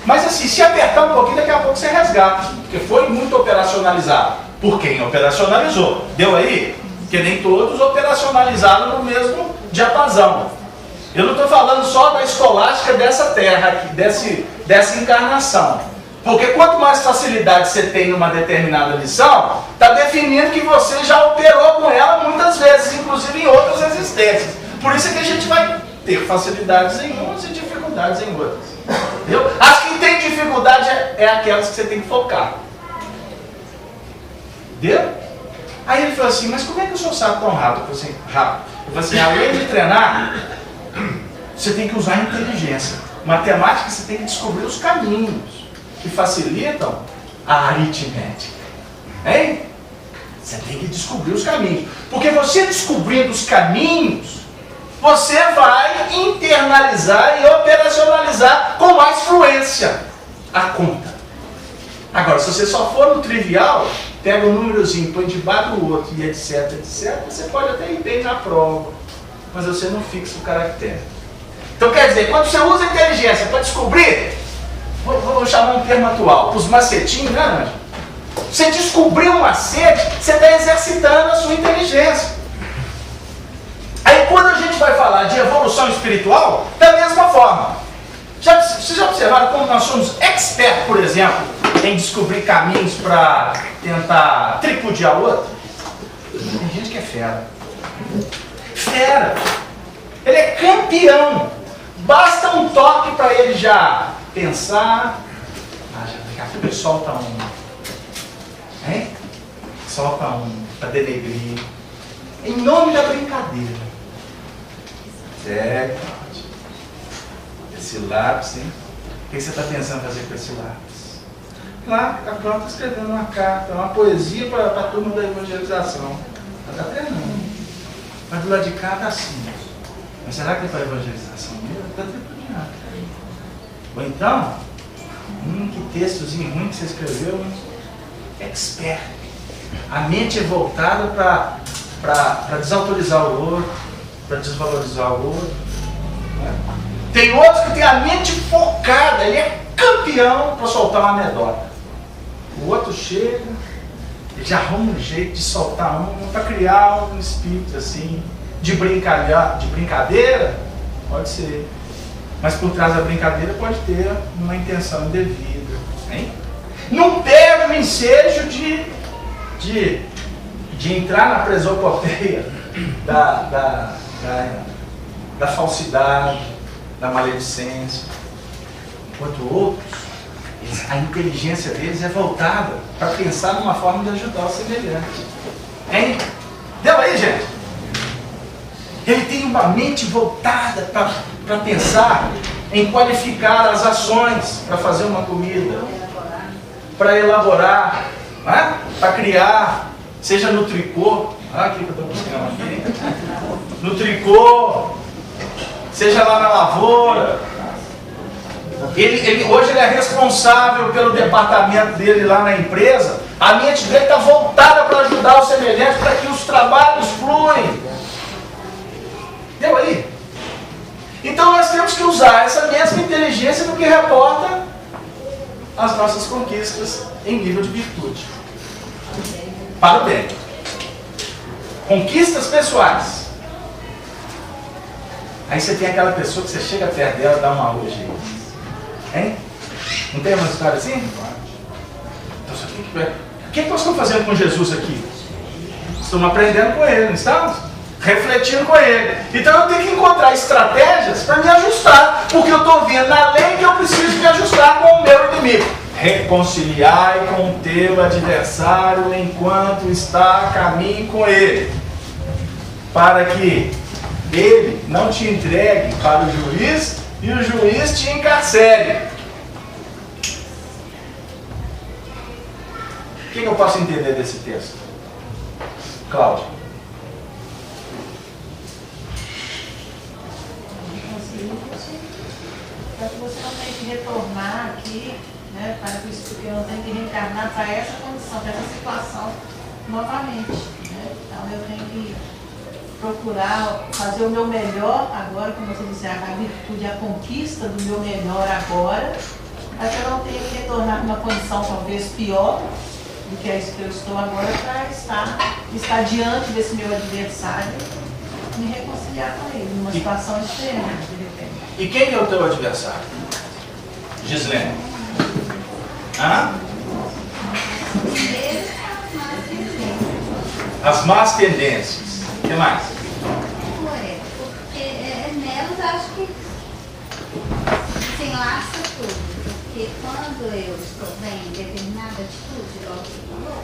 Mas assim, se apertar um pouquinho, daqui a pouco você resgata, porque foi muito operacionalizado. Por quem operacionalizou? Deu aí? Porque nem todos operacionalizaram no mesmo diapasão. Eu não estou falando só da escolástica dessa terra aqui, dessa encarnação. Porque quanto mais facilidade você tem numa determinada lição, está definindo que você já operou com ela muitas vezes, inclusive em outras existências. Por isso é que a gente vai ter facilidades em umas e dificuldades em outras. Entendeu? As que tem dificuldade é aquelas que você tem que focar. Entendeu? Aí ele falou assim, mas como é que o senhor sabe tão rápido? Eu falei assim, além de treinar, você tem que usar a inteligência. Matemática, você tem que descobrir os caminhos que facilitam a aritmética. Hein? Você tem que descobrir os caminhos. Porque você descobrindo os caminhos, você vai internalizar e operacionalizar com mais fluência a conta. Agora, se você só for no trivial, pega um númerozinho, põe debaixo do outro e etc, etc, você pode até ir bem na prova, mas você não fixa o caractere. Então quer dizer, quando você usa a inteligência para descobrir, vou chamar um termo atual, os macetinhos, né, Ângelo? Você descobrir um macete, você está exercitando a sua inteligência. Aí quando a gente vai falar de evolução espiritual, da mesma forma. Vocês já observaram como nós somos expertos, por exemplo, em descobrir caminhos para tentar tripudiar o outro? Tem gente que é fera. Fera. Ele é campeão. Basta um toque para ele já pensar. Daqui a pouco ele solta um. Hein? Solta um para denegrir. Em nome da brincadeira. Sério, esse lápis, hein? O que você está pensando em fazer com esse lápis? Lá, está pronto escrevendo uma carta, uma poesia para a turma da evangelização. Está treinando. Mas do lado de cá está assim. Mas será que é para a evangelização mesmo? Está tripudiando. Ou então, que textozinho ruim que você escreveu, hein? Expert. A mente é voltada para desautorizar o outro, para desvalorizar o outro. Né? Tem outros que tem a mente focada, ele é campeão para soltar uma anedota. O outro chega, ele já arruma um jeito de soltar um para criar um espírito assim, de brincadeira, pode ser. Mas por trás da brincadeira pode ter uma intenção indevida. Hein? Não pega o ensejo de entrar na presopopeia da falsidade, da maledicência. Enquanto outros, a inteligência deles é voltada para pensar numa forma de ajudar o semelhante. Hein? Deu aí, gente? Ele tem uma mente voltada para pensar em qualificar as ações para fazer uma comida, para elaborar, né? Para criar, seja no tricô, aqui que eu estou buscando aqui, no tricô, seja lá na lavoura. Hoje ele é responsável pelo departamento dele lá na empresa. A mente dele está voltada para ajudar o semelhante, para que os trabalhos fluem. Deu aí? Então nós temos que usar essa mesma inteligência no que reporta as nossas conquistas em nível de virtude. Para o bem. Conquistas pessoais. Aí você tem aquela pessoa que você chega perto dela e dá uma hoje. Hein? Não tem uma história assim? Então, o que nós estamos fazendo com Jesus aqui? Estamos aprendendo com ele, não estamos? Refletindo com ele. Então eu tenho que encontrar estratégias para me ajustar, porque eu estou vendo na lei que eu preciso me ajustar com o meu inimigo. Reconciliai com o teu adversário enquanto está a caminho com ele, para que ele não te entregue para o juiz e o juiz te encarcere. O que eu posso entender desse texto? Cláudio. Para que você não tenha que retornar aqui, né, para que o espírito não tenha que reencarnar para essa condição, para essa situação novamente. Né? Então eu tenho que procurar fazer o meu melhor agora, como você disse, a virtude, a conquista do meu melhor agora, para que eu não tenha que retornar numa condição talvez pior, do que é isso que eu estou agora, para estar diante desse meu adversário, me reconciliar com ele, numa situação extrema, de repente. E quem é o teu adversário? Gislene. Hã? As más tendências. O que mais? Porque nelas acho que se enlaça tudo. Porque quando eu estou bem em determinada atitude, igual você falou,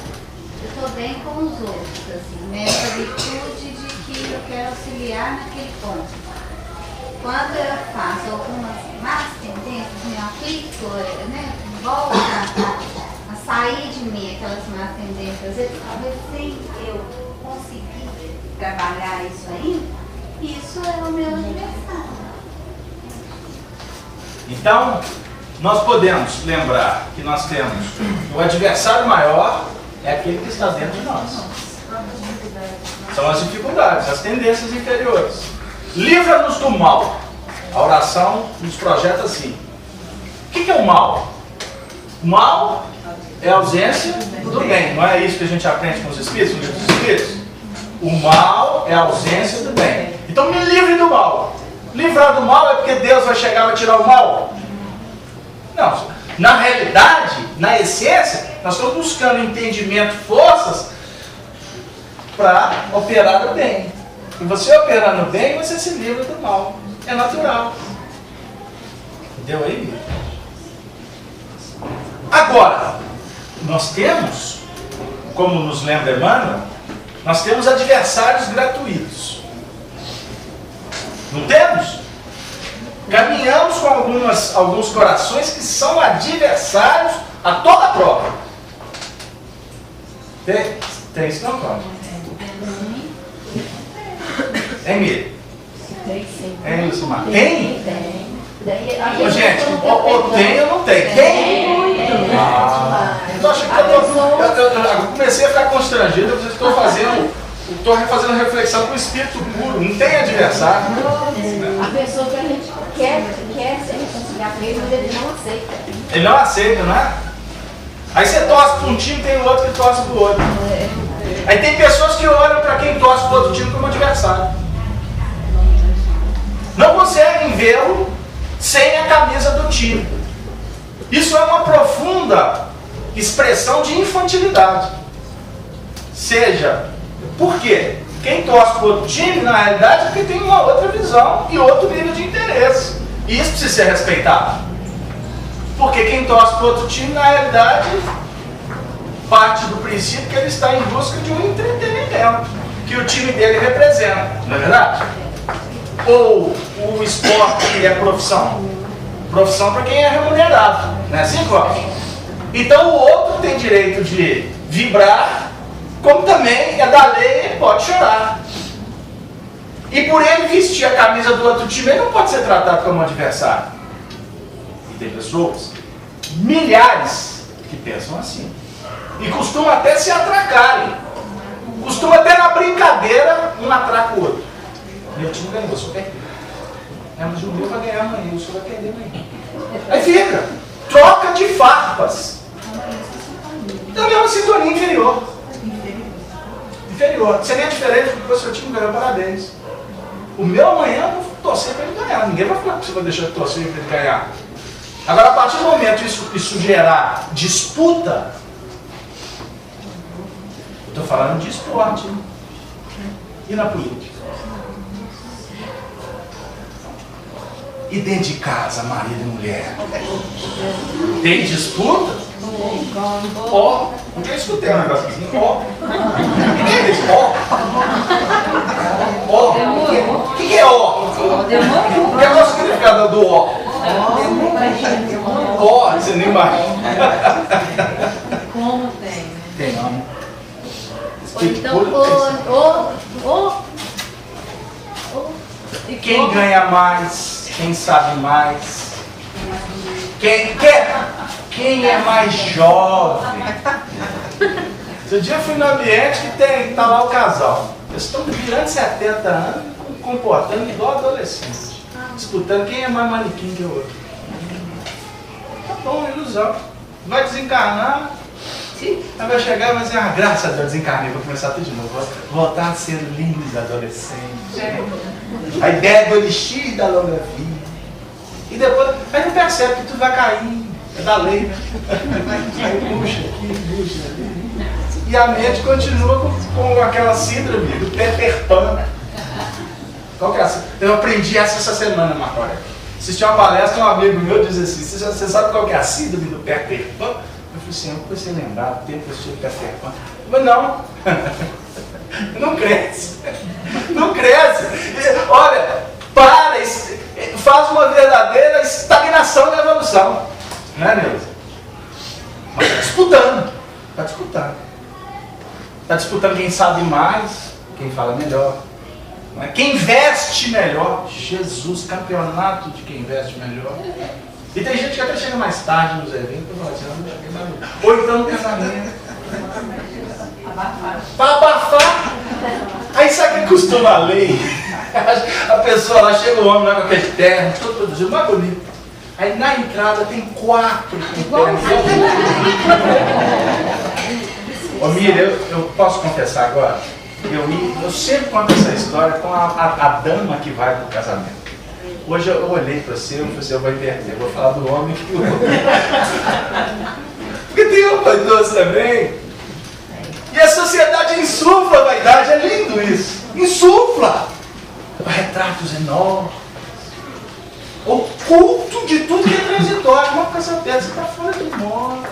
eu estou bem com os outros, assim, nessa virtude de que eu quero auxiliar naquele ponto. Quando eu faço algumas más tendências, me aplico, né, volto a sair de mim aquelas más tendências, às vezes, talvez sem eu conseguir trabalhar isso aí, isso é o meu adversário. Então, nós podemos lembrar que nós temos o adversário maior é aquele que está dentro de nós. São as dificuldades, as tendências inferiores. Livra-nos do mal. A oração nos projeta assim. O que é o mal? O mal é a ausência do bem. Não é isso que a gente aprende com os Espíritos, no livro dos Espíritos? O mal é a ausência do bem. Então me livre do mal. Livrar do mal é porque Deus vai chegar e vai tirar o mal? Não. Na realidade, na essência, nós estamos buscando entendimento, forças para operar o bem. E você operando o bem, você se livra do mal. É natural. Entendeu aí? Agora, nós temos, como nos lembra Emmanuel, nós temos adversários gratuitos. Não temos? Caminhamos com alguns corações que são adversários a toda prova. Tem isso não, Cláudio? Tem medo? Tem sim. Tem, Lucimar? Tem? Tem. Ô, gente, ou tem ou não tem? Tem? Eu acho que eu comecei a ficar constrangido, eu estou fazendo reflexão com o espírito puro. Não tem adversário. A pessoa que a gente quer se reconciliar com ele, mas ele não aceita. Ele não aceita, não é? Aí você torce para um time, tem outro que torce para o outro. Aí tem pessoas que olham para quem torce para o outro time como adversário. Não conseguem vê-lo sem a camisa do time. Isso é uma profunda expressão de infantilidade. Seja, por quê? Quem torce para o outro time, na realidade, é porque tem uma outra visão e outro nível de interesse. E isso precisa ser respeitado. Porque quem torce para o outro time, na realidade, parte do princípio que ele está em busca de um entretenimento que o time dele representa. Não é verdade? Ou o esporte é profissão? Profissão para quem é remunerado. Não é assim, Cláudio? Então o outro tem direito de vibrar, como também é da lei, ele pode chorar. E por ele vestir a camisa do outro time, ele não pode ser tratado como um adversário. E tem pessoas, milhares, que pensam assim. E costumam até se atracarem. Costuma até na brincadeira, um atraca o outro. Meu time ganhou, eu sou perdido. Mas o meu vai ganhar amanhã, o senhor vai perder amanhã. Aí fica, troca de farpas. Então é uma sintonia inferior. Inferior. Seria diferente porque o seu time ganhou, parabéns. O meu amanhã eu vou torcer para ele ganhar. Ninguém vai falar que você vai deixar de torcer para ele ganhar. Agora, a partir do momento que isso gerar disputa, eu estou falando de esporte. E na política? E dentro de casa, marido e mulher? Tem disputa? Ó, nunca escutei um negócio assim. Ó. O que é isso? Ó. Ó. O que é ó? O que é o significado do ó? Ó, você nem imagina. Como tem? Tem, não. Ou então, Quem ganha mais? Quem sabe mais? Quem é mais jovem? Esse dia eu fui no ambiente que tá lá o casal. Eles estão virando 70 anos, comportando igual adolescente. Disputando quem é mais manequim que o outro. Tá bom, ilusão. Vai desencarnar, Aí vai chegar e vai dizer, graças a Deus, desencarnei, vou começar tudo de novo. Vou voltar a ser lindo adolescente. A ideia do elixir da longa vida. E depois, aí não percebe que tudo vai cair. É da lei, né? Aí puxa aqui, puxa ali. E a mente continua com aquela síndrome do Peter Pan. Qual que é essa? Eu aprendi essa semana, Marcória. Assisti uma palestra, um amigo meu diz assim, você sabe qual que é a síndrome do Peter Pan? Eu falei assim, eu comecei a lembrar do tempo que eu assisti o Peter Pan. Mas não, não cresce. Não cresce. Olha, faz uma verdadeira estagnação na evolução. Não é, Neuza? Mas está disputando. Está disputando. Está disputando quem sabe mais, quem fala melhor. Quem veste melhor. Jesus, campeonato de quem veste melhor. E tem gente que até chega mais tarde nos eventos e fala assim, não cheguei mais longe. Ou então no casamento. Para abafar. Aí sabe o que costuma a lei? A pessoa lá, chega o homem lá com aquele terno, todo produzido, mais bonito. Aí na entrada tem 4 com terno. Ô Miriam, eu posso confessar agora? Eu sempre conto essa história com a dama que vai para o casamento. Hoje eu olhei para você e falei assim, eu vou inverter, eu vou falar do homem que o homem. Porque tem um vaidoso também. E a sociedade insufla a vaidade, é lindo isso. Insufla. Retratos enormes. O culto de tudo que é transitório. Não, com essa pedra, você está fora de moda.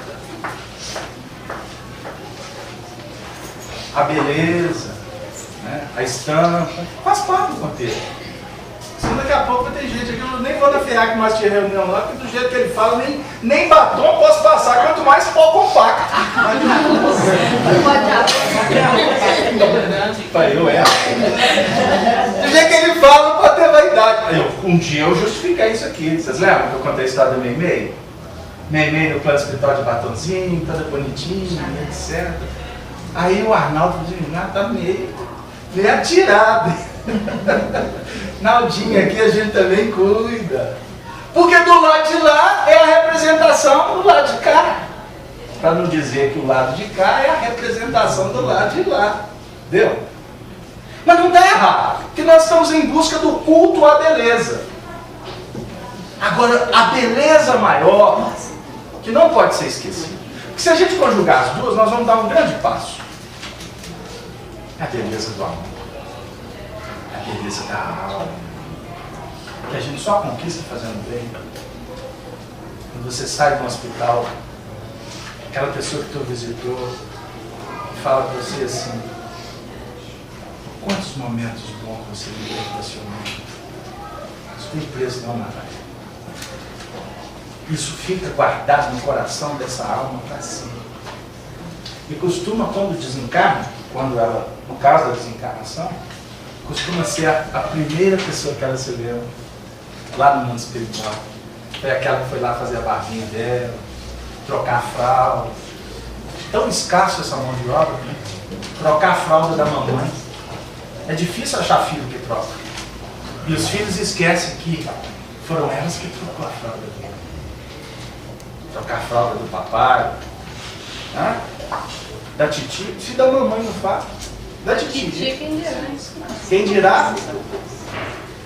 A beleza, né? A estampa, faz parte do contexto. Senão daqui a pouco vai ter gente aqui, eu nem vou na FEAC mais de reunião lá, porque do jeito que ele fala, nem batom posso passar, quanto mais pó compacto. Eu erro. Do jeito que ele fala, não pode ter vaidade. Um dia eu justifiquei isso aqui. Vocês lembram que eu contei a história da Meimei? Meimei no plano espiritual de batonzinho, toda bonitinha, etc. Aí o Arnaldo disse, tá meio atirado. Naldinha aqui a gente também cuida. Porque do lado de lá é a representação do lado de cá. Para não dizer que o lado de cá é a representação do lado de lá. Entendeu? Mas não está errado. Porque nós estamos em busca do culto à beleza. Agora, a beleza maior, que não pode ser esquecida. Porque se a gente conjugar as duas, nós vamos dar um grande passo. É a beleza do amor. É a beleza da alma. Que a gente só conquista fazendo bem. Quando você sai de um hospital, aquela pessoa que tu visitou fala para você assim, quantos momentos bons você viveu para seu mundo? Isso tem preço não, Natália. Isso fica guardado no coração dessa alma para sempre. E costuma, quando desencarna, quando ela, no caso da desencarnação, costuma ser a primeira pessoa que ela se lembra lá no mundo espiritual. Foi aquela que foi lá fazer a barbinha dela, trocar a fralda. Tão escasso essa mão de obra, né? Trocar a fralda da mamãe. É difícil achar filho que troca. E os filhos esquecem que foram elas que trocou a fralda dele. Trocar a fralda do papai, né? Da titia. Se da mamãe não faz, da titia. Quem dirá?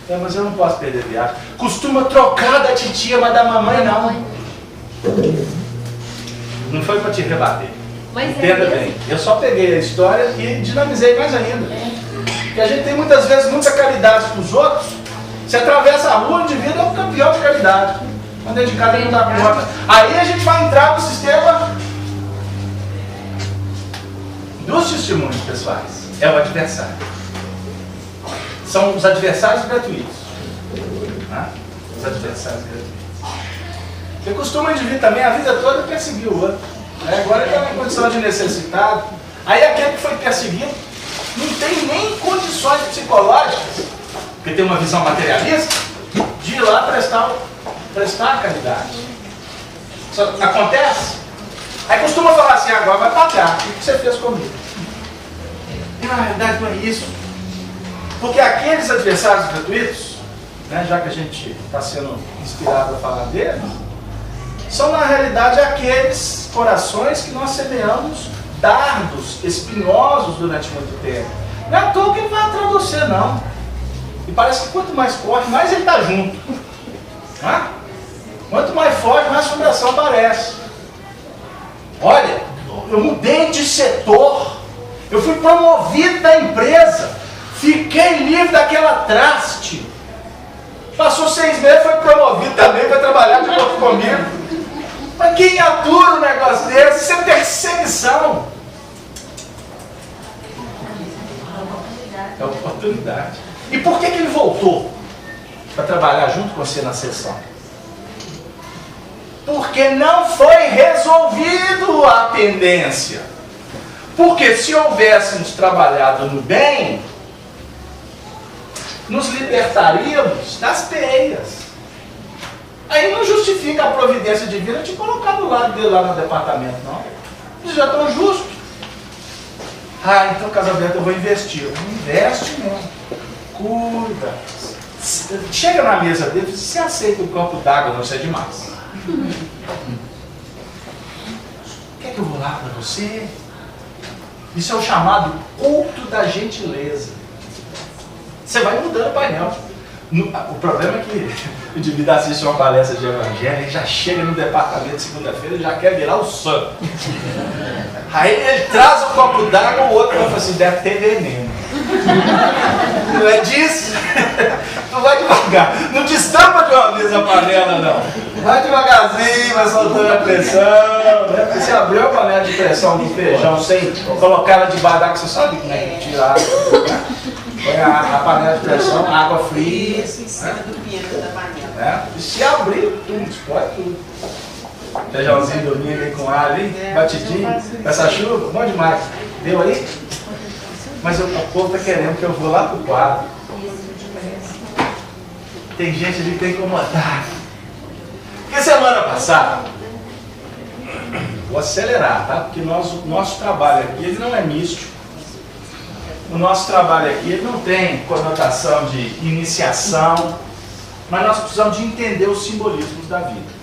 É, mas eu não posso perder viagem. Costuma trocar da titia, mas da mamãe não. Não foi para te rebater. Mas entenda bem. Eu só peguei a história e dinamizei mais ainda. Porque a gente tem muitas vezes muita caridade para os outros. Você atravessa a rua, o indivíduo é um campeão de caridade. Quando é de cada não dá conta. Aí a gente vai entrar no sistema dos testemunhos pessoais. É o adversário. São os adversários gratuitos. Né? Os adversários gratuitos. Você costuma indivíduo também a vida toda perseguir o outro. Agora ele está em condição de necessitado. Aí aquele que foi perseguido não tem nem condições psicológicas, porque tem uma visão materialista, de ir lá prestar a caridade. Só acontece. Aí costuma falar assim, agora vai pagar. O que você fez comigo? E na realidade não é isso. Porque aqueles adversários gratuitos, né, já que a gente está sendo inspirado a falar deles, são na realidade aqueles corações que nós semeamos dardos espinhosos durante muito tempo. Não é à toa que ele vai atrás de você, não. E parece que quanto mais corre, mais ele está junto. Né? Quanto mais forte, mais assombração aparece. Olha, eu mudei de setor, eu fui promovido da empresa, fiquei livre daquela traste. Passou 6 meses, foi promovido também, vai trabalhar de novo comigo. Mas quem atura um negócio desse? Isso é perseguição. É oportunidade. E por que ele voltou para trabalhar junto com você na sessão? Porque não foi resolvido a pendência. Porque se houvéssemos trabalhado no bem, nos libertaríamos das teias. Aí não justifica a providência divina te colocar do lado dele lá no departamento, não. Eles já estão justos. Ah, então casamento eu vou investir. Investe mesmo. Cuida. Chega na mesa dele e diz, você aceita um copo d'água, não, isso é demais. Quer que eu vou lá para você? Isso é o chamado culto da gentileza. Você vai mudando o painel. O problema é que o indivíduo assiste uma palestra de evangelho e já chega no departamento de segunda-feira e já quer virar o santo. Aí ele traz um copo d'água, o outro vai falar assim, deve ter veneno. Não é disso? Não vai devagar. Não destampa de uma vez a panela, não. Vai devagarzinho, vai soltando a pressão. Né? Porque você abriu a panela de pressão do feijão sem colocar ela debaixo d'água, você sabe como é que tirar. Põe a panela de pressão, água fria. Isso em cima do piano da panela. Né? E se abrir, tudo, explode tudo. Feijãozinho domingo aí com alho ali, batidinho, com essa chuva, bom demais. Deu aí? Mas o povo está querendo que eu vou lá pro quadro. Tem gente ali que tem que incomodar. Porque semana passada, vou acelerar, tá? Porque o nosso trabalho aqui ele não é místico. O nosso trabalho aqui ele não tem conotação de iniciação, mas nós precisamos de entender os simbolismos da vida.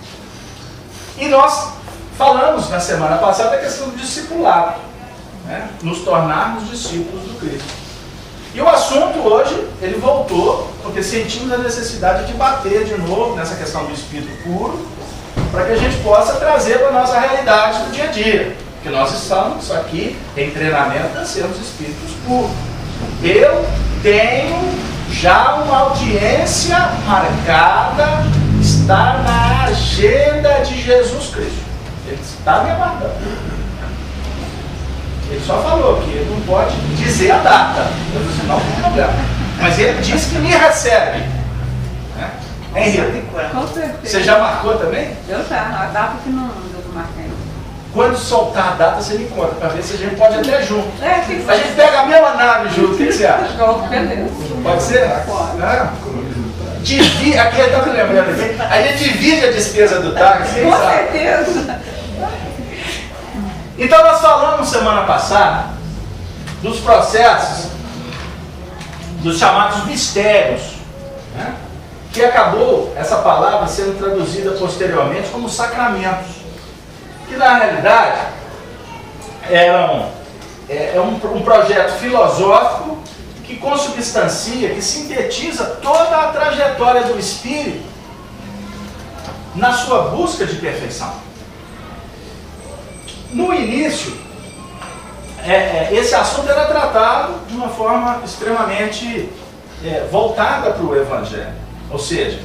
E nós falamos na semana passada da questão do discipulado, né? Nos tornarmos discípulos do Cristo. E o assunto hoje, ele voltou, porque sentimos a necessidade de bater de novo nessa questão do Espírito puro, para que a gente possa trazer para a nossa realidade do dia a dia. Porque nós estamos aqui em treinamento para sermos espíritos puros. Eu tenho já uma audiência marcada, está na agenda de Jesus Cristo. Ele está me aguardando. Ele só falou que ele não pode dizer a data. Eu disse, não tem problema. Mas ele disse que me recebe. Né? Henrique, Com certeza. você já marcou também? Eu já, a data que não marquei. Quando soltar a data, você me conta, para ver se a gente pode ir até junto. É, tem que A gente pega a mesma nave junto, o que você acha? beleza. Pode ser? Pode. Divide, aqui eu estava lembrando aqui, a gente divide a despesa do táxi, quem Com sabe? certeza. Então nós falamos semana passada dos processos, dos chamados mistérios, né? Que acabou essa palavra sendo traduzida posteriormente como sacramentos, que na realidade é um projeto filosófico que consubstancia, que sintetiza toda a trajetória do espírito na sua busca de perfeição. No início, esse assunto era tratado de uma forma extremamente voltada para o Evangelho, ou seja,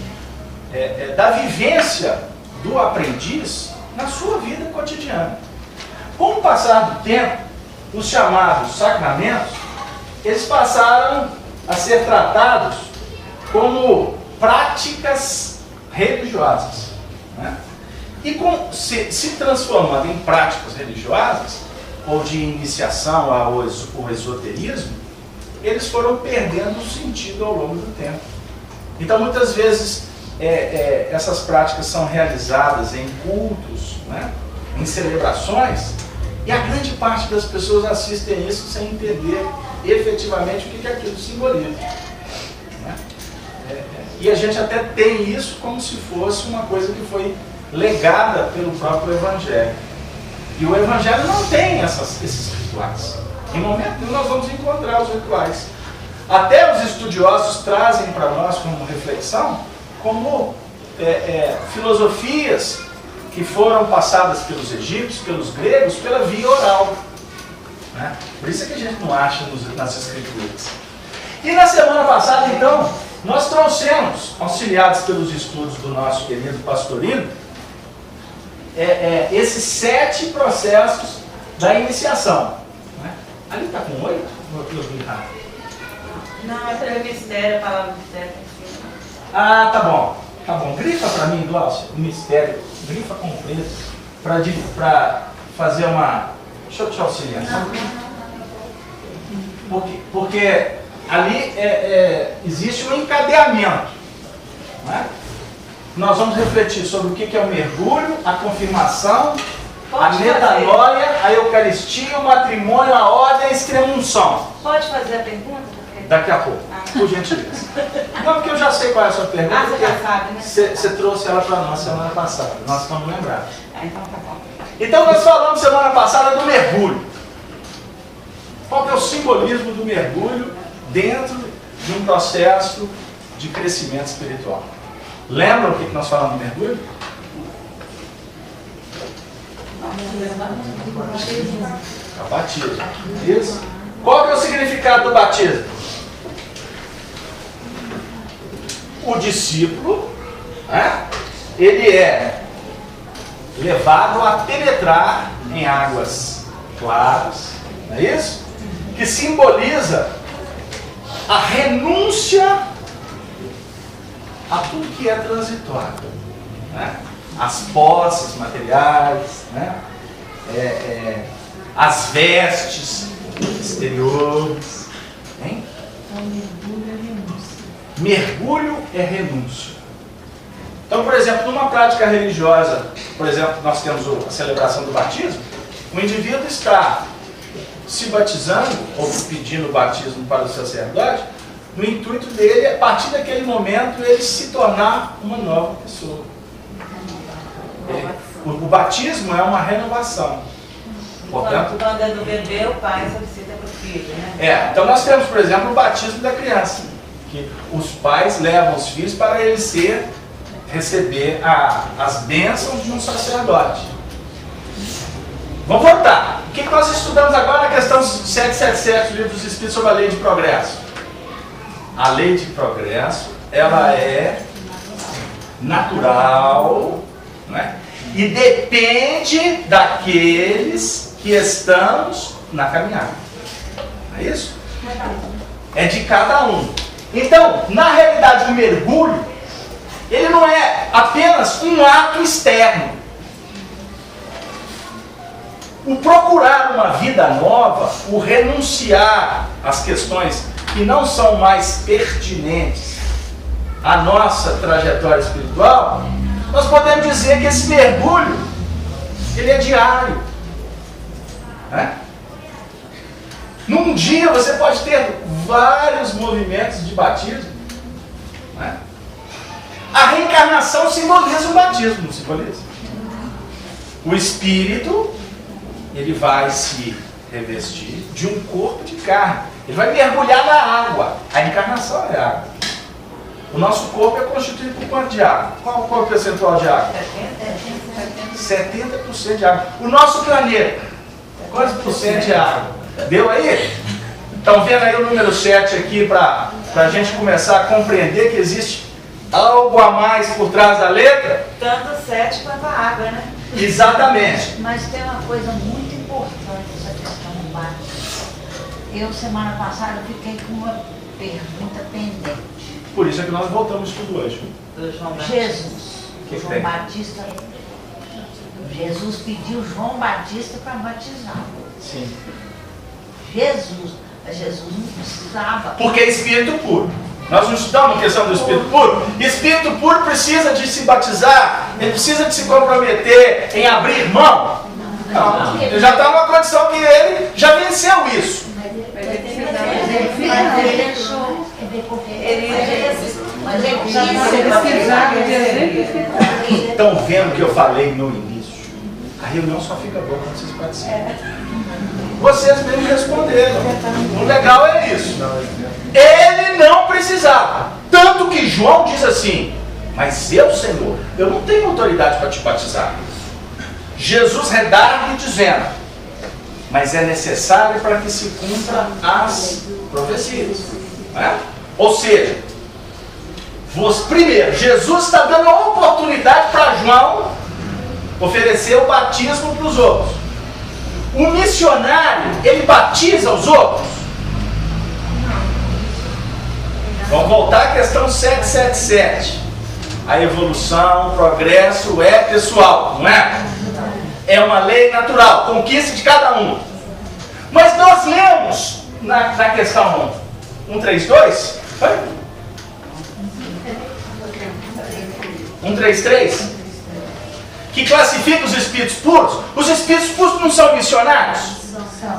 da vivência do aprendiz na sua vida cotidiana. Com o passar do tempo, os chamados sacramentos, eles passaram a ser tratados como práticas religiosas, né? E se transformando em práticas religiosas, ou de iniciação ao esoterismo, eles foram perdendo o sentido ao longo do tempo. Então, muitas vezes, essas práticas são realizadas em cultos, né? Em celebrações, e a grande parte das pessoas assistem isso sem entender efetivamente o que aquilo simboliza. Né? E a gente até tem isso como se fosse uma coisa que foi legada pelo próprio Evangelho. E o Evangelho não tem esses rituais. Em momento nenhum nós vamos encontrar os rituais. Até os estudiosos trazem para nós como reflexão, como filosofias que foram passadas pelos egípcios, pelos gregos, pela via oral. Né? Por isso é que a gente não acha nas escrituras. E na semana passada, então, nós trouxemos, auxiliados pelos estudos do nosso querido Pastorino, esses 7 processos da iniciação. Né? Ali está com 8? Eu vi errado. Não, essa é o mistério, a palavra mistério. Ah, tá bom. Tá bom. Grifa para mim, Glaucio, o mistério. Grifa completo. Para fazer uma... Deixa eu te auxiliar. Porque ali existe um encadeamento. Não é? Nós vamos refletir sobre o que é o mergulho, a confirmação, a metanoia, a eucaristia, o matrimônio, a ordem e a extrema-unção. Pode fazer a pergunta? Daqui a pouco, por gentileza. Não, porque eu já sei qual é a sua pergunta. Você já sabe, né? Você trouxe ela para nós semana passada. Nós estamos lembrados. Então tá bom. Então nós falamos semana passada do mergulho. Qual que é o simbolismo do mergulho dentro de um processo de crescimento espiritual? Lembram o que nós falamos do mergulho? O batismo. Isso. Qual que é o significado do batismo? O discípulo, né, ele é levado a penetrar em águas claras, não é isso? Que simboliza a renúncia a tudo que é transitório, né? As posses materiais, né? As vestes exteriores, hein? Mergulho é renúncia. Então, por exemplo, numa prática religiosa, por exemplo, nós temos a celebração do batismo, o indivíduo está se batizando, ou pedindo o batismo para o sacerdote, no intuito dele, a partir daquele momento, ele se tornar uma nova pessoa. O batismo é uma renovação. Portanto, quando é do bebê, o pai solicita para o filho, né? Então nós temos, por exemplo, o batismo da criança, que os pais levam os filhos para eles receber as bênçãos de um sacerdote. Vamos voltar. O que nós estudamos agora na questão 777 do Livro dos Espíritos sobre a lei de progresso? A lei de progresso, ela é natural, né? E depende daqueles que estamos na caminhada. Não é isso? É de cada um. Então, na realidade, o mergulho, ele não é apenas um ato externo. O procurar uma vida nova, o renunciar às questões que não são mais pertinentes à nossa trajetória espiritual, nós podemos dizer que esse mergulho, ele é diário. Né? Num dia você pode ter vários movimentos de batismo. Né? A reencarnação simboliza o batismo, não simboliza? O espírito, ele vai se revestir de um corpo de carne. Ele vai mergulhar na água. A encarnação é água. O nosso corpo é constituído por quanto de água? Qual é o percentual de água? 70% de água. O nosso planeta, quantos por cento de água? Deu aí? Estão vendo aí o número 7 aqui para a gente começar a compreender que existe algo a mais por trás da letra? Tanto o 7 quanto a água, né? Exatamente. Mas tem uma coisa muito importante essa questão do batismo. Eu, semana passada, fiquei com uma pergunta pendente. Por isso é que nós voltamos tudo hoje. Jesus, Que João tem? Batista, Jesus pediu João Batista para batizá-lo. Sim. Jesus não precisava. Porque é espírito puro. Nós não estudamos a questão do espírito puro. Espírito puro precisa de se batizar, ele precisa de se comprometer em abrir mão. Não, ele já está numa condição que ele já venceu isso. Mas é que Estão vendo o que eu falei no início? A reunião só fica boa quando vocês participam. Vocês mesmos responderam. O legal é isso. Ele não precisava. Tanto que João diz assim: mas eu, Senhor, eu não tenho autoridade para te batizar. Jesus redargue dizendo: mas é necessário para que se cumpra as profecias. Né? Ou seja, primeiro, Jesus está dando a oportunidade para João oferecer o batismo para os outros. O missionário, ele batiza os outros? Vamos voltar à questão 777. A evolução, o progresso é pessoal, não é? É uma lei natural, conquista de cada um. Mas nós lemos na questão 132, 133, que classifica os espíritos puros. Os espíritos puros não são missionários?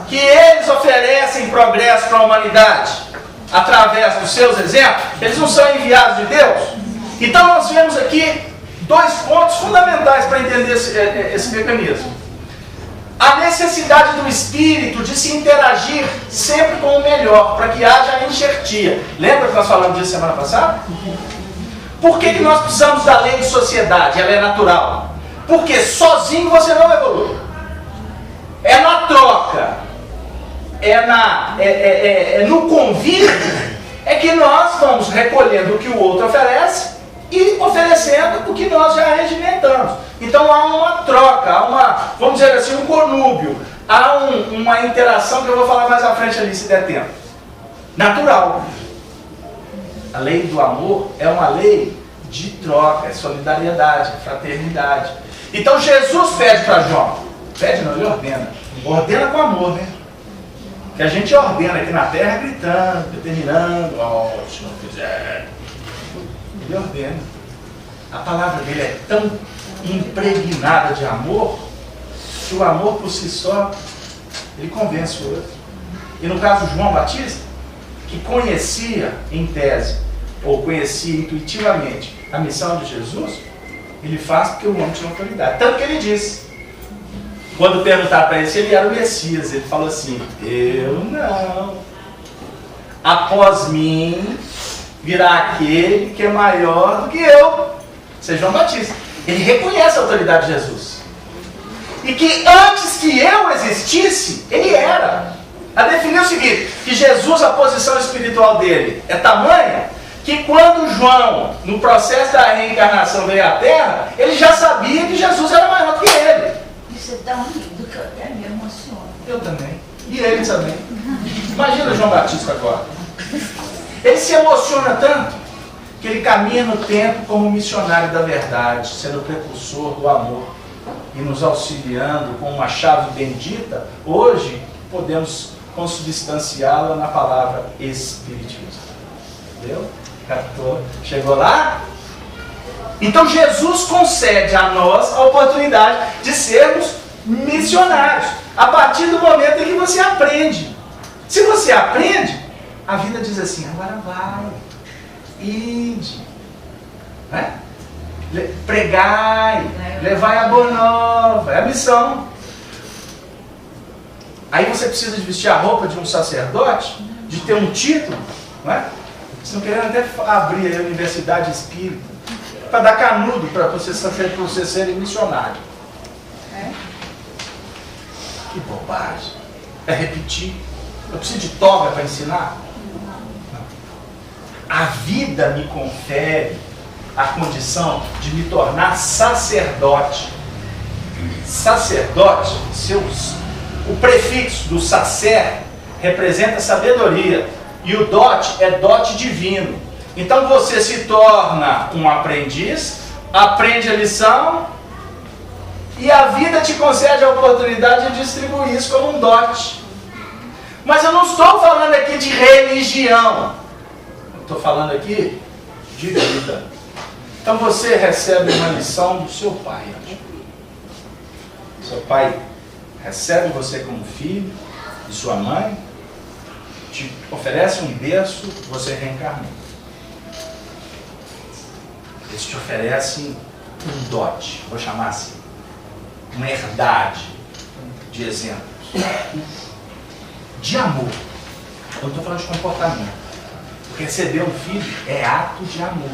Que eles oferecem progresso para a humanidade através dos seus exemplos? Eles não são enviados de Deus? Então nós vemos aqui dois pontos fundamentais para entender esse mecanismo. A necessidade do espírito de se interagir sempre com o melhor, para que haja enxertia. Lembra que nós falamos disso semana passada? Por que nós precisamos da lei de sociedade? Ela é natural. Porque sozinho você não evolui. É na troca, no convívio, é que nós vamos recolhendo o que o outro oferece e oferecendo o que nós já regimentamos. Então há uma troca, vamos dizer assim, um conúbio, há uma interação que eu vou falar mais à frente ali, se der tempo. Natural. A lei do amor é uma lei de troca, é solidariedade, é fraternidade. Então Jesus pede para João, pede não, ele ordena. Ordena com amor, né? Que a gente ordena aqui na terra gritando, determinando, se não fizer. Ele ordena. A palavra dele é tão impregnada de amor, que o amor por si só, ele convence o outro. E no caso de João Batista, que conhecia em tese, ou conhecia intuitivamente a missão de Jesus, ele faz porque o homem tinha autoridade. Tanto que ele disse, quando perguntaram para ele se ele era o Messias, ele falou assim: eu não. Após mim virá aquele que é maior do que eu. Isso é João Batista. Ele reconhece a autoridade de Jesus. E que antes que eu existisse, ele era. A definir o seguinte, que Jesus, a posição espiritual dele é tamanha, que quando João, no processo da reencarnação, veio à Terra, ele já sabia que Jesus era maior que ele. Isso é tão lindo que eu até me emociono. Eu também. E ele também. Imagina João Batista agora. Ele se emociona tanto que ele caminha no tempo como missionário da verdade, sendo precursor do amor e nos auxiliando com uma chave bendita. Hoje podemos consubstanciá-la na palavra espiritismo. Entendeu? Captou? Chegou lá? Então Jesus concede a nós a oportunidade de sermos missionários, a partir do momento em que você aprende. Se você aprende, a vida diz assim: agora vai, ide, né? Pregai, levai a boa nova, é a missão. Aí você precisa de vestir a roupa de um sacerdote, de ter um título, não é? Estão querendo até abrir a universidade espírita para dar canudo para você serem missionário. É? Que bobagem. É repetir. Eu preciso de toga para ensinar? Não. A vida me confere a condição de me tornar sacerdote. Sacerdote, o prefixo do sacer representa sabedoria. E o dote é dote divino. Então você se torna um aprendiz, aprende a lição, e a vida te concede a oportunidade de distribuir isso como um dote. Mas eu não estou falando aqui de religião. Eu estou falando aqui de vida. Então você recebe uma lição do seu pai. Seu pai recebe você como filho, e sua mãe te oferece um berço, você reencarnou. Eles te oferecem um dote, vou chamar assim, uma herdade de exemplos, de amor. Eu não estou falando de comportamento. Receber um filho é ato de amor.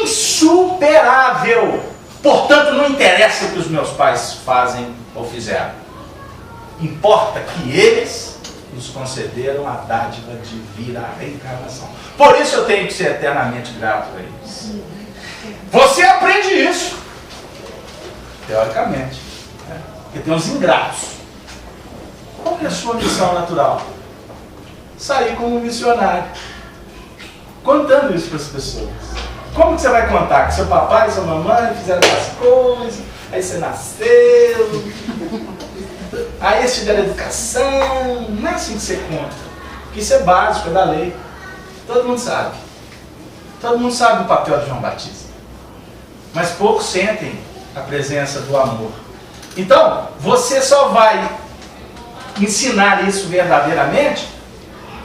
Insuperável. Portanto, não interessa o que os meus pais fazem ou fizeram. Importa que eles nos concederam a dádiva de vir à reencarnação. Por isso eu tenho que ser eternamente grato a eles. Você aprende isso, teoricamente, né? Porque tem os ingratos. Qual que é a sua missão natural? Sair como missionário, contando isso para as pessoas. Como que você vai contar? Que seu papai e sua mamãe fizeram as coisas, aí você nasceu, aí eles te deram educação. Não é assim que você conta. Porque isso é básico, é da lei. Todo mundo sabe. Todo mundo sabe o papel de João Batista. Mas poucos sentem a presença do amor. Então, você só vai ensinar isso verdadeiramente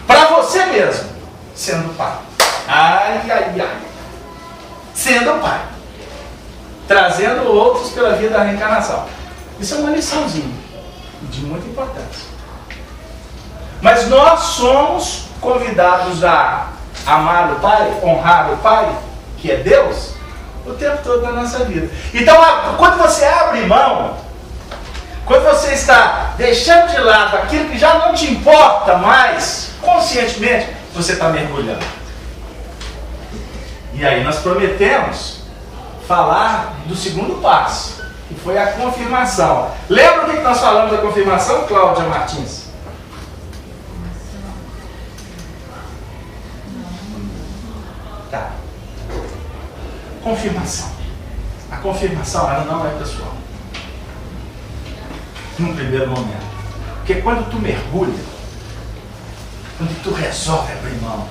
para você mesmo, sendo pai. Ai, ai, ai. Sendo pai. Trazendo outros pela via da reencarnação. Isso é uma liçãozinha de muita importância. Mas nós somos convidados a amar o Pai, honrar o Pai, que é Deus, o tempo todo na nossa vida. Então, quando você abre mão, quando você está deixando de lado aquilo que já não te importa mais, conscientemente, você está mergulhando. E aí nós prometemos falar do segundo passo, que foi a confirmação. Lembra o que nós falamos da confirmação, Cláudia Martins? Tá. Confirmação. A confirmação, ela não é pessoal. Num primeiro momento. Porque quando tu mergulha, quando tu resolve abrir mão,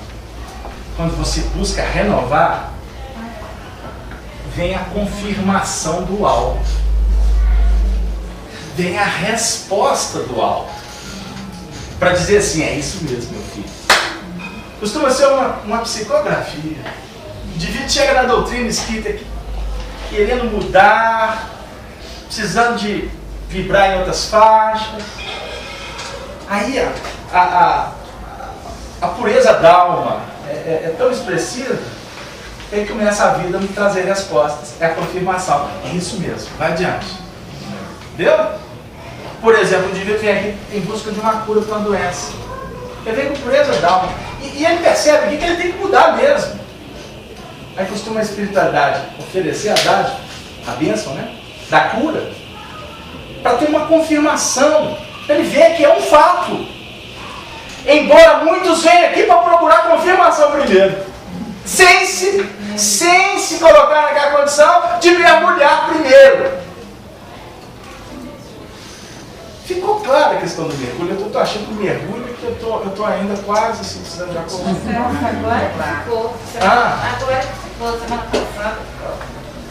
quando você busca renovar, vem a confirmação do alto. Vem a resposta do alto. Para dizer assim, é isso mesmo, meu filho. Costuma ser uma psicografia. O indivíduo chega na doutrina escrita aqui, querendo mudar, precisando de vibrar em outras faixas. Aí a pureza da alma é tão expressiva que aí começa a vida a me trazer respostas. É a confirmação. É isso mesmo, vai adiante. Entendeu? Por exemplo, o indivíduo vem aqui em busca de uma cura para uma doença. Ele vem com pureza da alma. E ele percebe que ele tem que mudar mesmo. Aí costuma a espiritualidade oferecer a dádiva, a bênção, né? Da cura, para ter uma confirmação. Ele vê que é um fato. Embora muitos venham aqui para procurar confirmação primeiro. Sem se colocar naquela condição de mergulhar primeiro. Ficou clara a questão do mergulho? Eu estou achando que o mergulho que eu estou ainda quase assim, precisando de acordo. Agora ficou. Agora ficou, semana passada.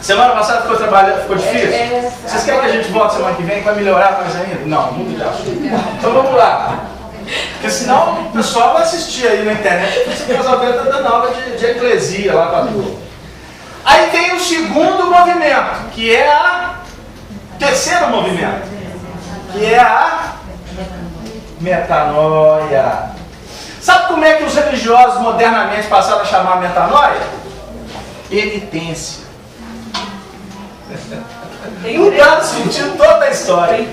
Semana passada ficou difícil? Vocês querem que a gente volte semana que vem para melhorar mais ainda? Não, muito de assunto. Então vamos lá. Porque senão o pessoal vai assistir aí na internet. Você resolveu estar dando aula de eclesia lá para a turma. Aí tem o segundo movimento, que é o terceiro movimento, que é a metanoia. Sabe como é que os religiosos modernamente passaram a chamar a metanoia? Penitência. Mudando sentido toda a história.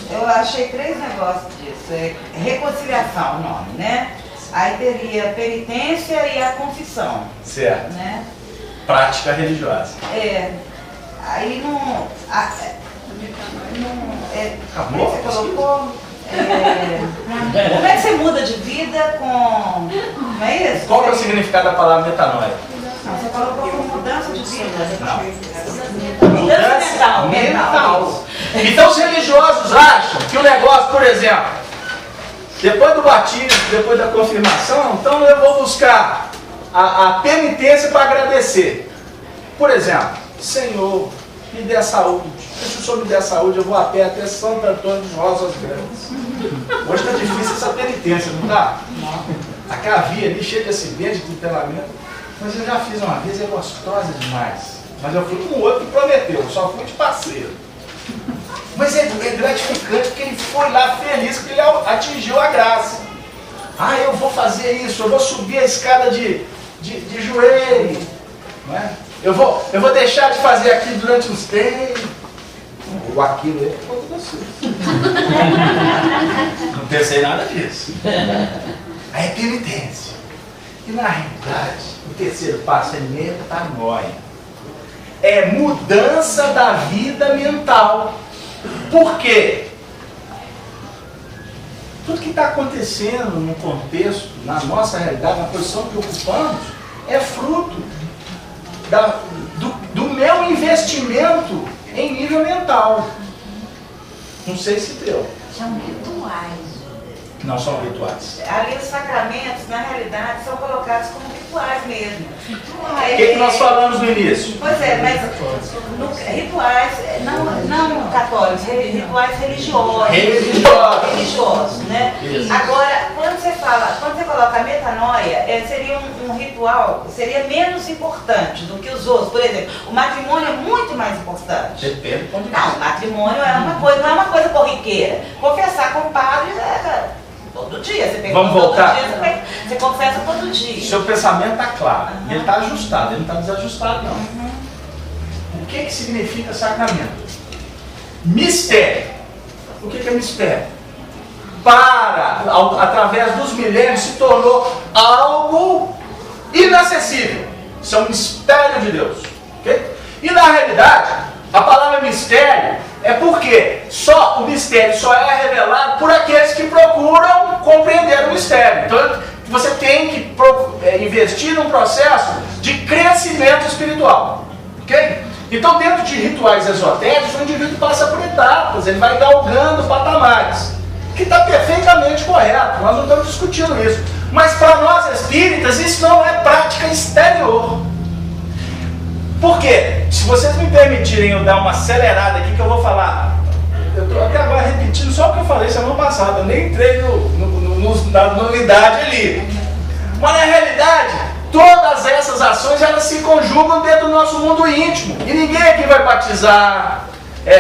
Eu achei 3 negócios disso. Reconciliação, o nome, né? Aí teria a penitência e a confissão. Certo. Né? Prática religiosa. Aí não. Acabou? Você colocou. Como é que você muda de vida com. Não é isso? Qual que é o significado da palavra metanoia? Não, você colocou como mudança de vida. Não. Mudança mental. Então os religiosos acham que o negócio, por exemplo, depois do batismo, depois da confirmação, então eu vou buscar a penitência para agradecer. Por exemplo, Senhor, me dê saúde. Se o Senhor me der saúde, eu vou a pé até Santo Antônio de Rosas Grandes. Hoje está difícil essa penitência, não está? Aquela via ali cheia de acidente, de enterramento. Mas eu já fiz uma vez, é gostosa demais. Mas eu fui com o outro que prometeu, eu só fui de parceiro. Mas é gratificante porque ele foi lá feliz, porque ele atingiu a graça. Ah, eu vou fazer isso, eu vou subir a escada de joelho. Não é? Eu vou deixar de fazer aquilo durante uns tempos. Ou aquilo é por conta das suas. Não pensei nada disso. Aí é penitência. E na realidade, o terceiro passo é metanoia. É mudança da vida mental. Por quê? Tudo que está acontecendo no contexto, na nossa realidade, na posição que ocupamos, é fruto do meu investimento em nível mental. Não sei se deu. São rituais. Não são rituais. Ali os sacramentos, na realidade, são colocados como rituais mesmo. O que nós falamos no início? Pois é, mas rituais, não católicos, rituais religiosos. Religiosos, né? Isso. Agora, quando você coloca a metanoia, seria um ritual, seria menos importante do que os outros. Por exemplo, o matrimônio é muito mais importante. Depende do ponto de Não, vista. o matrimônio é uma coisa, não é uma coisa corriqueira. Confessar com o padre todo dia. Você pega Vamos voltar? Todo dia, você confessa todo dia. Seu pensamento está claro. E ele está ajustado, ele não está desajustado, não. O que significa sacramento? Mistério. O que é mistério? Através dos milênios, se tornou algo inacessível. Isso é um mistério de Deus. Okay? E na realidade, a palavra mistério é porque o mistério só é revelado por aqueles que procuram compreender o mistério. Então, você tem que investir num processo de crescimento espiritual. Okay? Então, dentro de rituais esotéricos, o indivíduo passa por etapas, ele vai galgando patamares, que está perfeitamente correto, nós não estamos discutindo isso. Mas para nós espíritas, isso não é prática exterior. Por quê? Se vocês me permitirem eu dar uma acelerada aqui, que eu vou falar, eu estou até agora repetindo só o que eu falei semana passada, eu nem entrei na novidade ali. Mas na realidade, todas essas ações elas se conjugam dentro do nosso mundo íntimo. E ninguém aqui vai batizar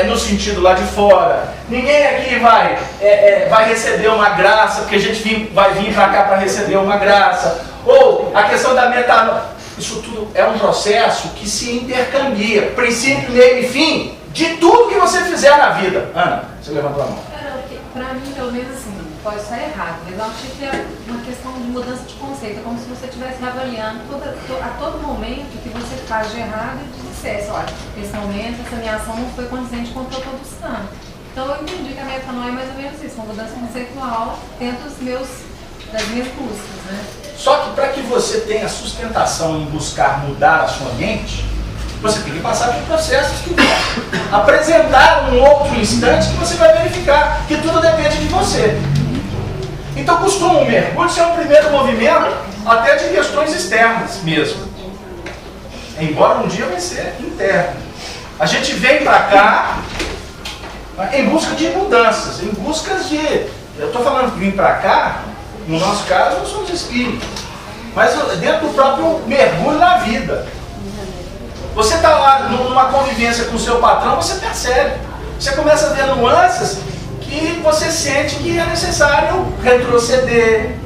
no sentido lá de fora. Ninguém aqui vai receber uma graça, porque a gente vai vir para cá para receber uma graça. Ou a questão da metanoia. Isso tudo é um processo que se intercambia. Princípio, meio e fim de tudo que você fizer na vida. Ana, você levantou a mão. Para mim, pelo menos assim, pode estar errado, mas eu achei que é uma questão de mudança de conceito. É como se você estivesse avaliando a todo momento o que você faz de errado e dissesse, olha, esse momento, essa minha ação não foi condizente com o que eu estou buscando. Então eu entendi que a metanoia é mais ou menos isso, uma mudança conceitual dentro das minhas buscas, né? Só que para que você tenha sustentação em buscar mudar a sua mente, você tem que passar por processos que vão apresentar um outro instante que você vai verificar que tudo depende de você. Então costuma o mergulho ser um primeiro movimento até de questões externas mesmo. Embora um dia vai ser interno. A gente vem para cá em busca de mudanças, em busca de... Eu estou falando que vim para cá, no nosso caso, nós somos espíritos. Mas dentro do próprio mergulho na vida. Você está lá numa convivência com o seu patrão, você percebe. Você começa a ver nuances que você sente que é necessário retroceder,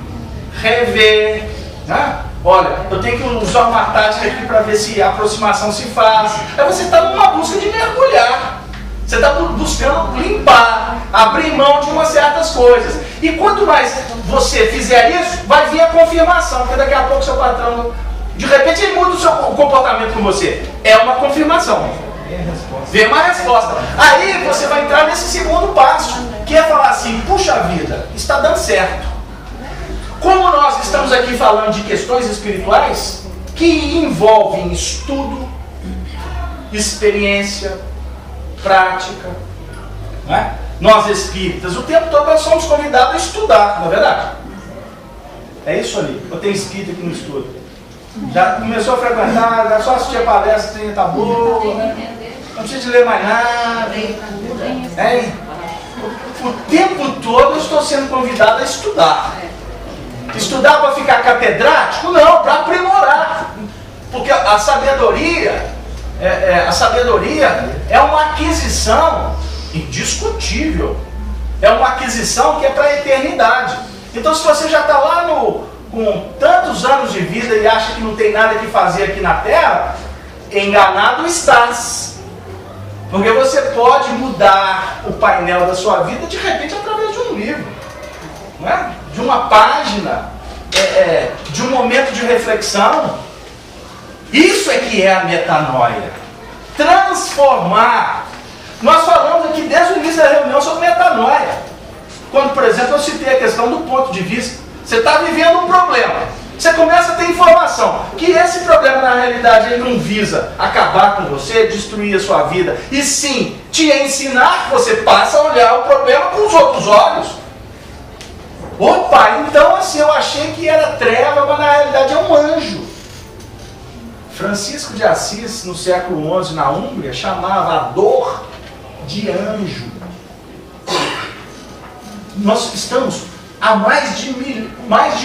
rever. Né? Olha, eu tenho que usar uma tática aqui para ver se a aproximação se faz. Aí você está numa busca de mergulhar. Você está buscando limpar, abrir mão de umas certas coisas. E quanto mais você fizer isso, vai vir a confirmação. Porque daqui a pouco seu patrão, de repente, ele muda o seu comportamento com você. É uma confirmação. Vem uma resposta. Aí você vai entrar nesse segundo passo, que é falar assim, puxa vida, está dando certo. Como nós estamos aqui falando de questões espirituais, que envolvem estudo, experiência, prática, né? Nós espíritas, o tempo todo nós somos convidados a estudar, não é verdade? É isso ali. Eu tenho espírita que não estuda. Já começou a frequentar, já só assistir a palestra, tá boa, né? Não precisa de ler mais nada. O tempo todo eu estou sendo convidado a estudar. Estudar para ficar catedrático? Não, para aprimorar. Porque a sabedoria é uma aquisição indiscutível. É uma aquisição que é para a eternidade. Então, se você já está lá com tantos anos de vida e acha que não tem nada que fazer aqui na Terra, enganado estás. Porque você pode mudar o painel da sua vida de repente através de um livro, não é? De uma página, de um momento de reflexão. Isso é que é a metanoia. Transformar. Nós falamos aqui desde o início da reunião sobre metanoia. Quando, por exemplo, eu citei a questão do ponto de vista. Você está vivendo um problema. Você começa a ter informação que esse problema, na realidade, ele não visa acabar com você, destruir a sua vida, e sim te ensinar que você passa a olhar o problema com os outros olhos. Opa, então assim, eu achei que era treva, mas na realidade é um anjo. Francisco de Assis, no século XI, na Hungria, chamava a dor de anjo. Nós estamos há mais de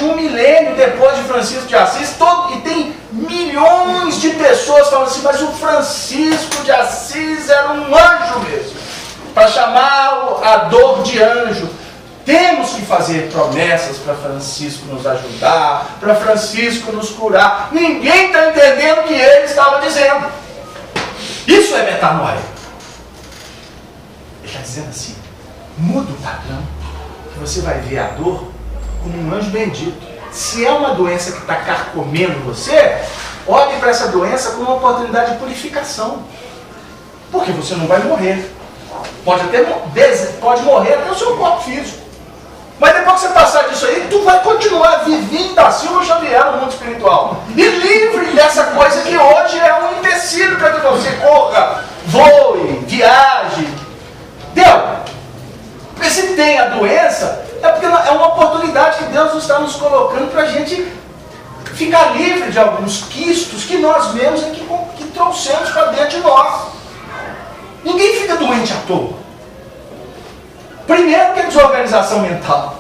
um milênio depois de Francisco de Assis, e tem milhões de pessoas falando assim, mas o Francisco de Assis era um anjo mesmo, para chamar a dor de anjo. Temos que fazer promessas para Francisco nos ajudar, para Francisco nos curar. Ninguém está entendendo o que ele estava dizendo. Isso é metanoia. Ele está dizendo assim, muda o padrão, que você vai ver a dor como um anjo bendito. Se é uma doença que está carcomendo você, olhe para essa doença como uma oportunidade de purificação. Porque você não vai morrer. Pode morrer até o seu corpo físico. Mas depois que você passar disso aí, tu vai continuar vivendo da Silva Xavier no mundo espiritual. E livre dessa coisa que hoje é um empecilho para que você corra, voe, viaje. Deu? Porque se tem a doença, é porque é uma oportunidade que Deus está nos colocando para a gente ficar livre de alguns quistos que nós mesmos é que trouxemos para dentro de nós. Ninguém fica doente à toa. Primeiro que é desorganização mental.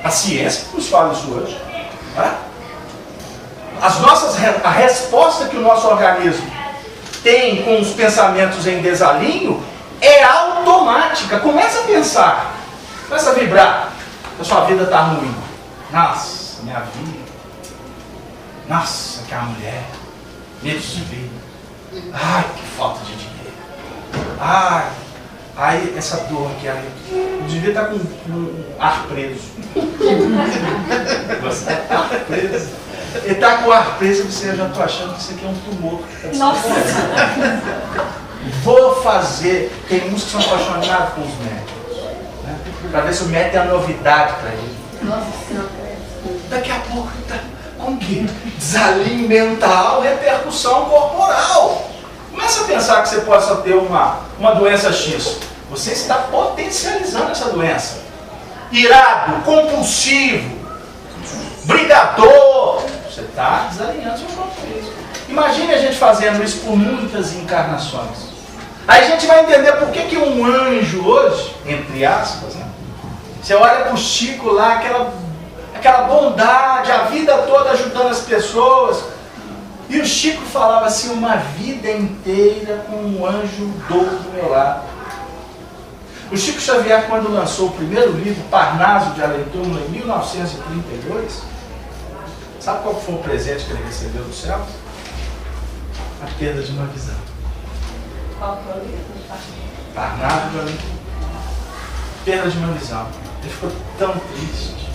A ciência nos fala isso hoje. Tá? A resposta que o nosso organismo tem com os pensamentos em desalinho é automática. Começa a pensar, começa a vibrar. A sua vida está ruim. Nossa, minha vida. Nossa, aquela mulher. Medo de vida. Ai, que falta de dinheiro. Ai, aí essa dor aqui. Eu devia estar com ar preso. Você está com ar preso. Ele está com o ar preso, eu já estou achando que isso aqui é um tumor. Nossa! Vou fazer. Tem uns que são apaixonados com os médicos, né? Para ver se o médico é a novidade para ele. Nossa Senhora. Daqui a pouco está com que? Desalinho mental, repercussão corporal. Começa a pensar que você possa ter uma doença X. Você está potencializando essa doença. Irado, compulsivo, brigador. Você está desalinhando seu corpo físico. Imagine a gente fazendo isso por muitas encarnações. Aí a gente vai entender por que um anjo hoje, entre aspas, né? Você olha para o Chico lá, aquela bondade, a vida toda ajudando as pessoas. E o Chico falava assim, uma vida inteira com um anjo do meu lado. O Chico Xavier, quando lançou o primeiro livro, Parnaso de Aleituno, em 1932, sabe qual foi o presente que ele recebeu do céu? A perda de uma visão. Qual que é o livro? Parnaso de Aleituno. Perda de uma visão. Ele ficou tão triste.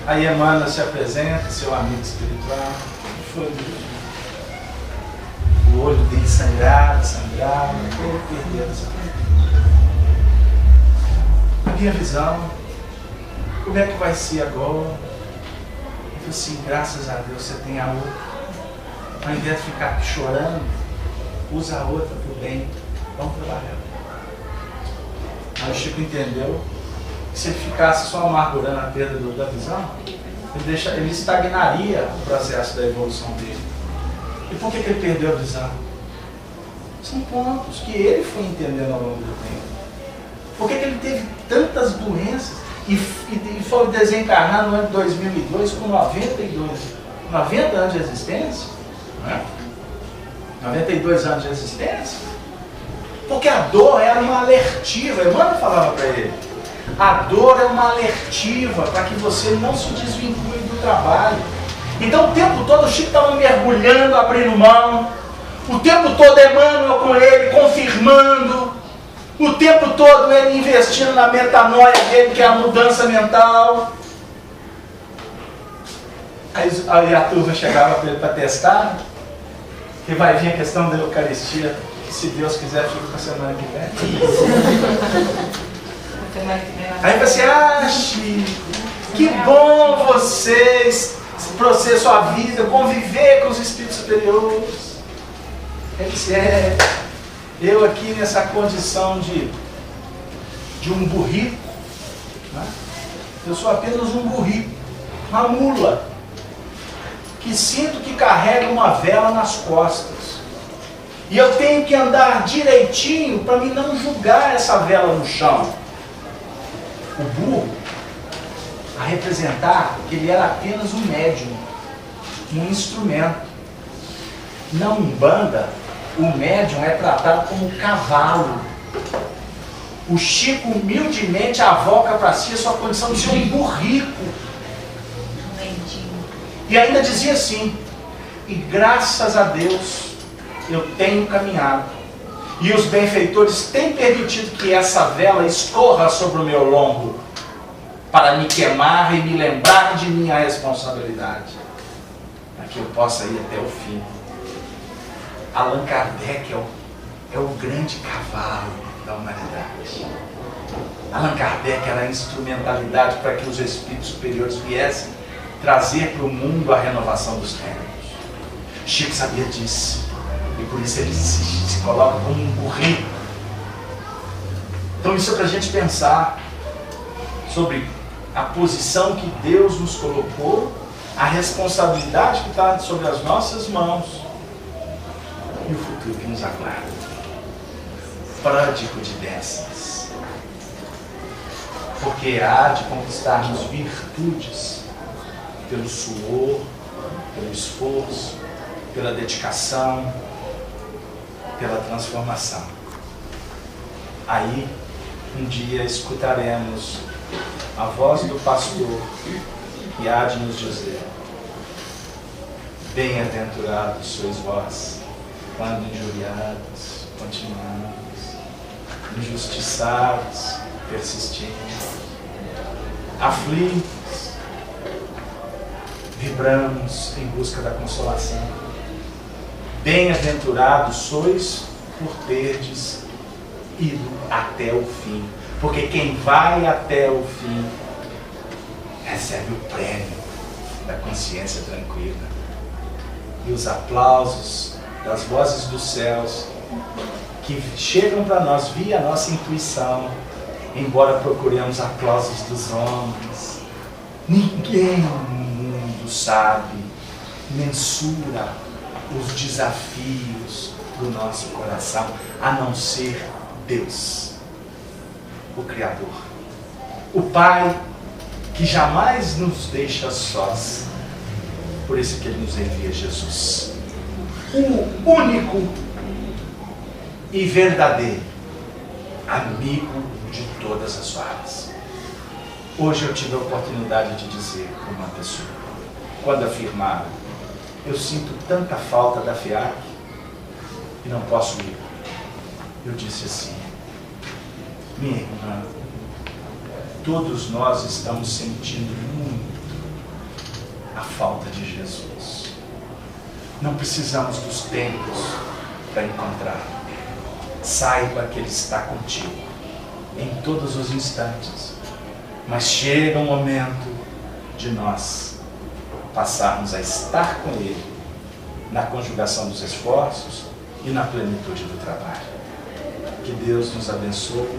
Aí Emmanuel se apresenta, seu amigo espiritual. Foi o olho dele sangrava, ele perdeu essa a minha visão. Como é que vai ser agora? Ele falou assim, graças a Deus você tem a outra. Ao invés de ficar chorando, usa a outra para o bem. Vamos trabalhar. Aí o Chico entendeu que se ele ficasse só amargurando a perda da visão, ele estagnaria o processo da evolução dele. E por que ele perdeu a visão? São pontos que ele foi entendendo ao longo do tempo. Por que ele teve tantas doenças e foi desencarnar no ano de 2002 com 90 anos de existência? Não é? 92 anos de existência. Porque a dor era uma alertiva. A Emmanuel falava para ele. A dor é uma alertiva para que você não se desvincule do trabalho. Então o tempo todo o Chico estava mergulhando, abrindo mão. O tempo todo Emmanuel com ele, confirmando. O tempo todo ele investindo na metanoia dele, que é a mudança mental. Aí a turma chegava para ele para testar. Que vai vir a questão da Eucaristia. Que se Deus quiser, fica para a semana que vem. Aí você acha, que bom vocês, para sua vida, conviver com os espíritos superiores. Ele disse, eu aqui nessa condição de um burrico, né? Eu sou apenas um burrico, uma mula, que sinto que carrega uma vela nas costas. E eu tenho que andar direitinho para mim não julgar essa vela no chão. O burro, a representar que ele era apenas um médium, um instrumento. Na Umbanda, o médium é tratado como um cavalo. O Chico humildemente avoca para si a sua condição de ser um burrico. E ainda dizia assim, e graças a Deus eu tenho caminhado. E os benfeitores têm permitido que essa vela escorra sobre o meu lombo para me queimar e me lembrar de minha responsabilidade, para que eu possa ir até o fim. Allan Kardec é o grande cavalo da humanidade. Allan Kardec era a instrumentalidade para que os espíritos superiores viessem trazer para o mundo a renovação dos reinos. Chico sabia disso. E por isso ele se coloca como um burrico. Então isso é para a gente pensar sobre a posição que Deus nos colocou, a responsabilidade que está sobre as nossas mãos e o futuro que nos aguarda. Pródigo de bênçãos. Porque há de conquistarmos virtudes pelo suor, pelo esforço, pela dedicação, pela transformação. Aí, um dia escutaremos a voz do pastor que há de nos dizer: bem-aventurados sois vós, quando injuriados, continuamos, injustiçados, persistimos, aflitos, vibramos em busca da consolação. Bem-aventurados sois por terdes ido até o fim, porque quem vai até o fim recebe o prêmio da consciência tranquila e os aplausos das vozes dos céus que chegam para nós via nossa intuição, embora procuremos aplausos dos homens. Ninguém no mundo sabe, mensura os desafios do nosso coração, a não ser Deus, o Criador, o Pai que jamais nos deixa sós. Por isso que Ele nos envia Jesus, o único e verdadeiro amigo de todas as almas. Hoje eu tive a oportunidade de dizer para uma pessoa, quando afirmava: eu sinto tanta falta da FEAC e não posso ir. Eu disse assim: minha irmã, todos nós estamos sentindo muito a falta de Jesus. Não precisamos dos tempos para encontrar. Saiba que Ele está contigo em todos os instantes. Mas chega um momento de nós passarmos a estar com Ele na conjugação dos esforços e na plenitude do trabalho. Que Deus nos abençoe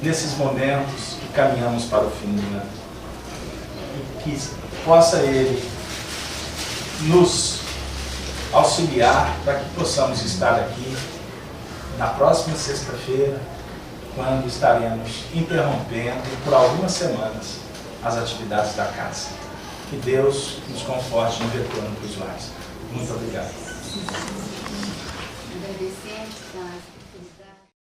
nesses momentos que caminhamos para o fim do ano. E que possa Ele nos auxiliar para que possamos estar aqui na próxima sexta-feira, quando estaremos interrompendo por algumas semanas as atividades da casa. Que Deus nos conforte no retorno para os lares. Muito obrigado. Agradecemos, tá?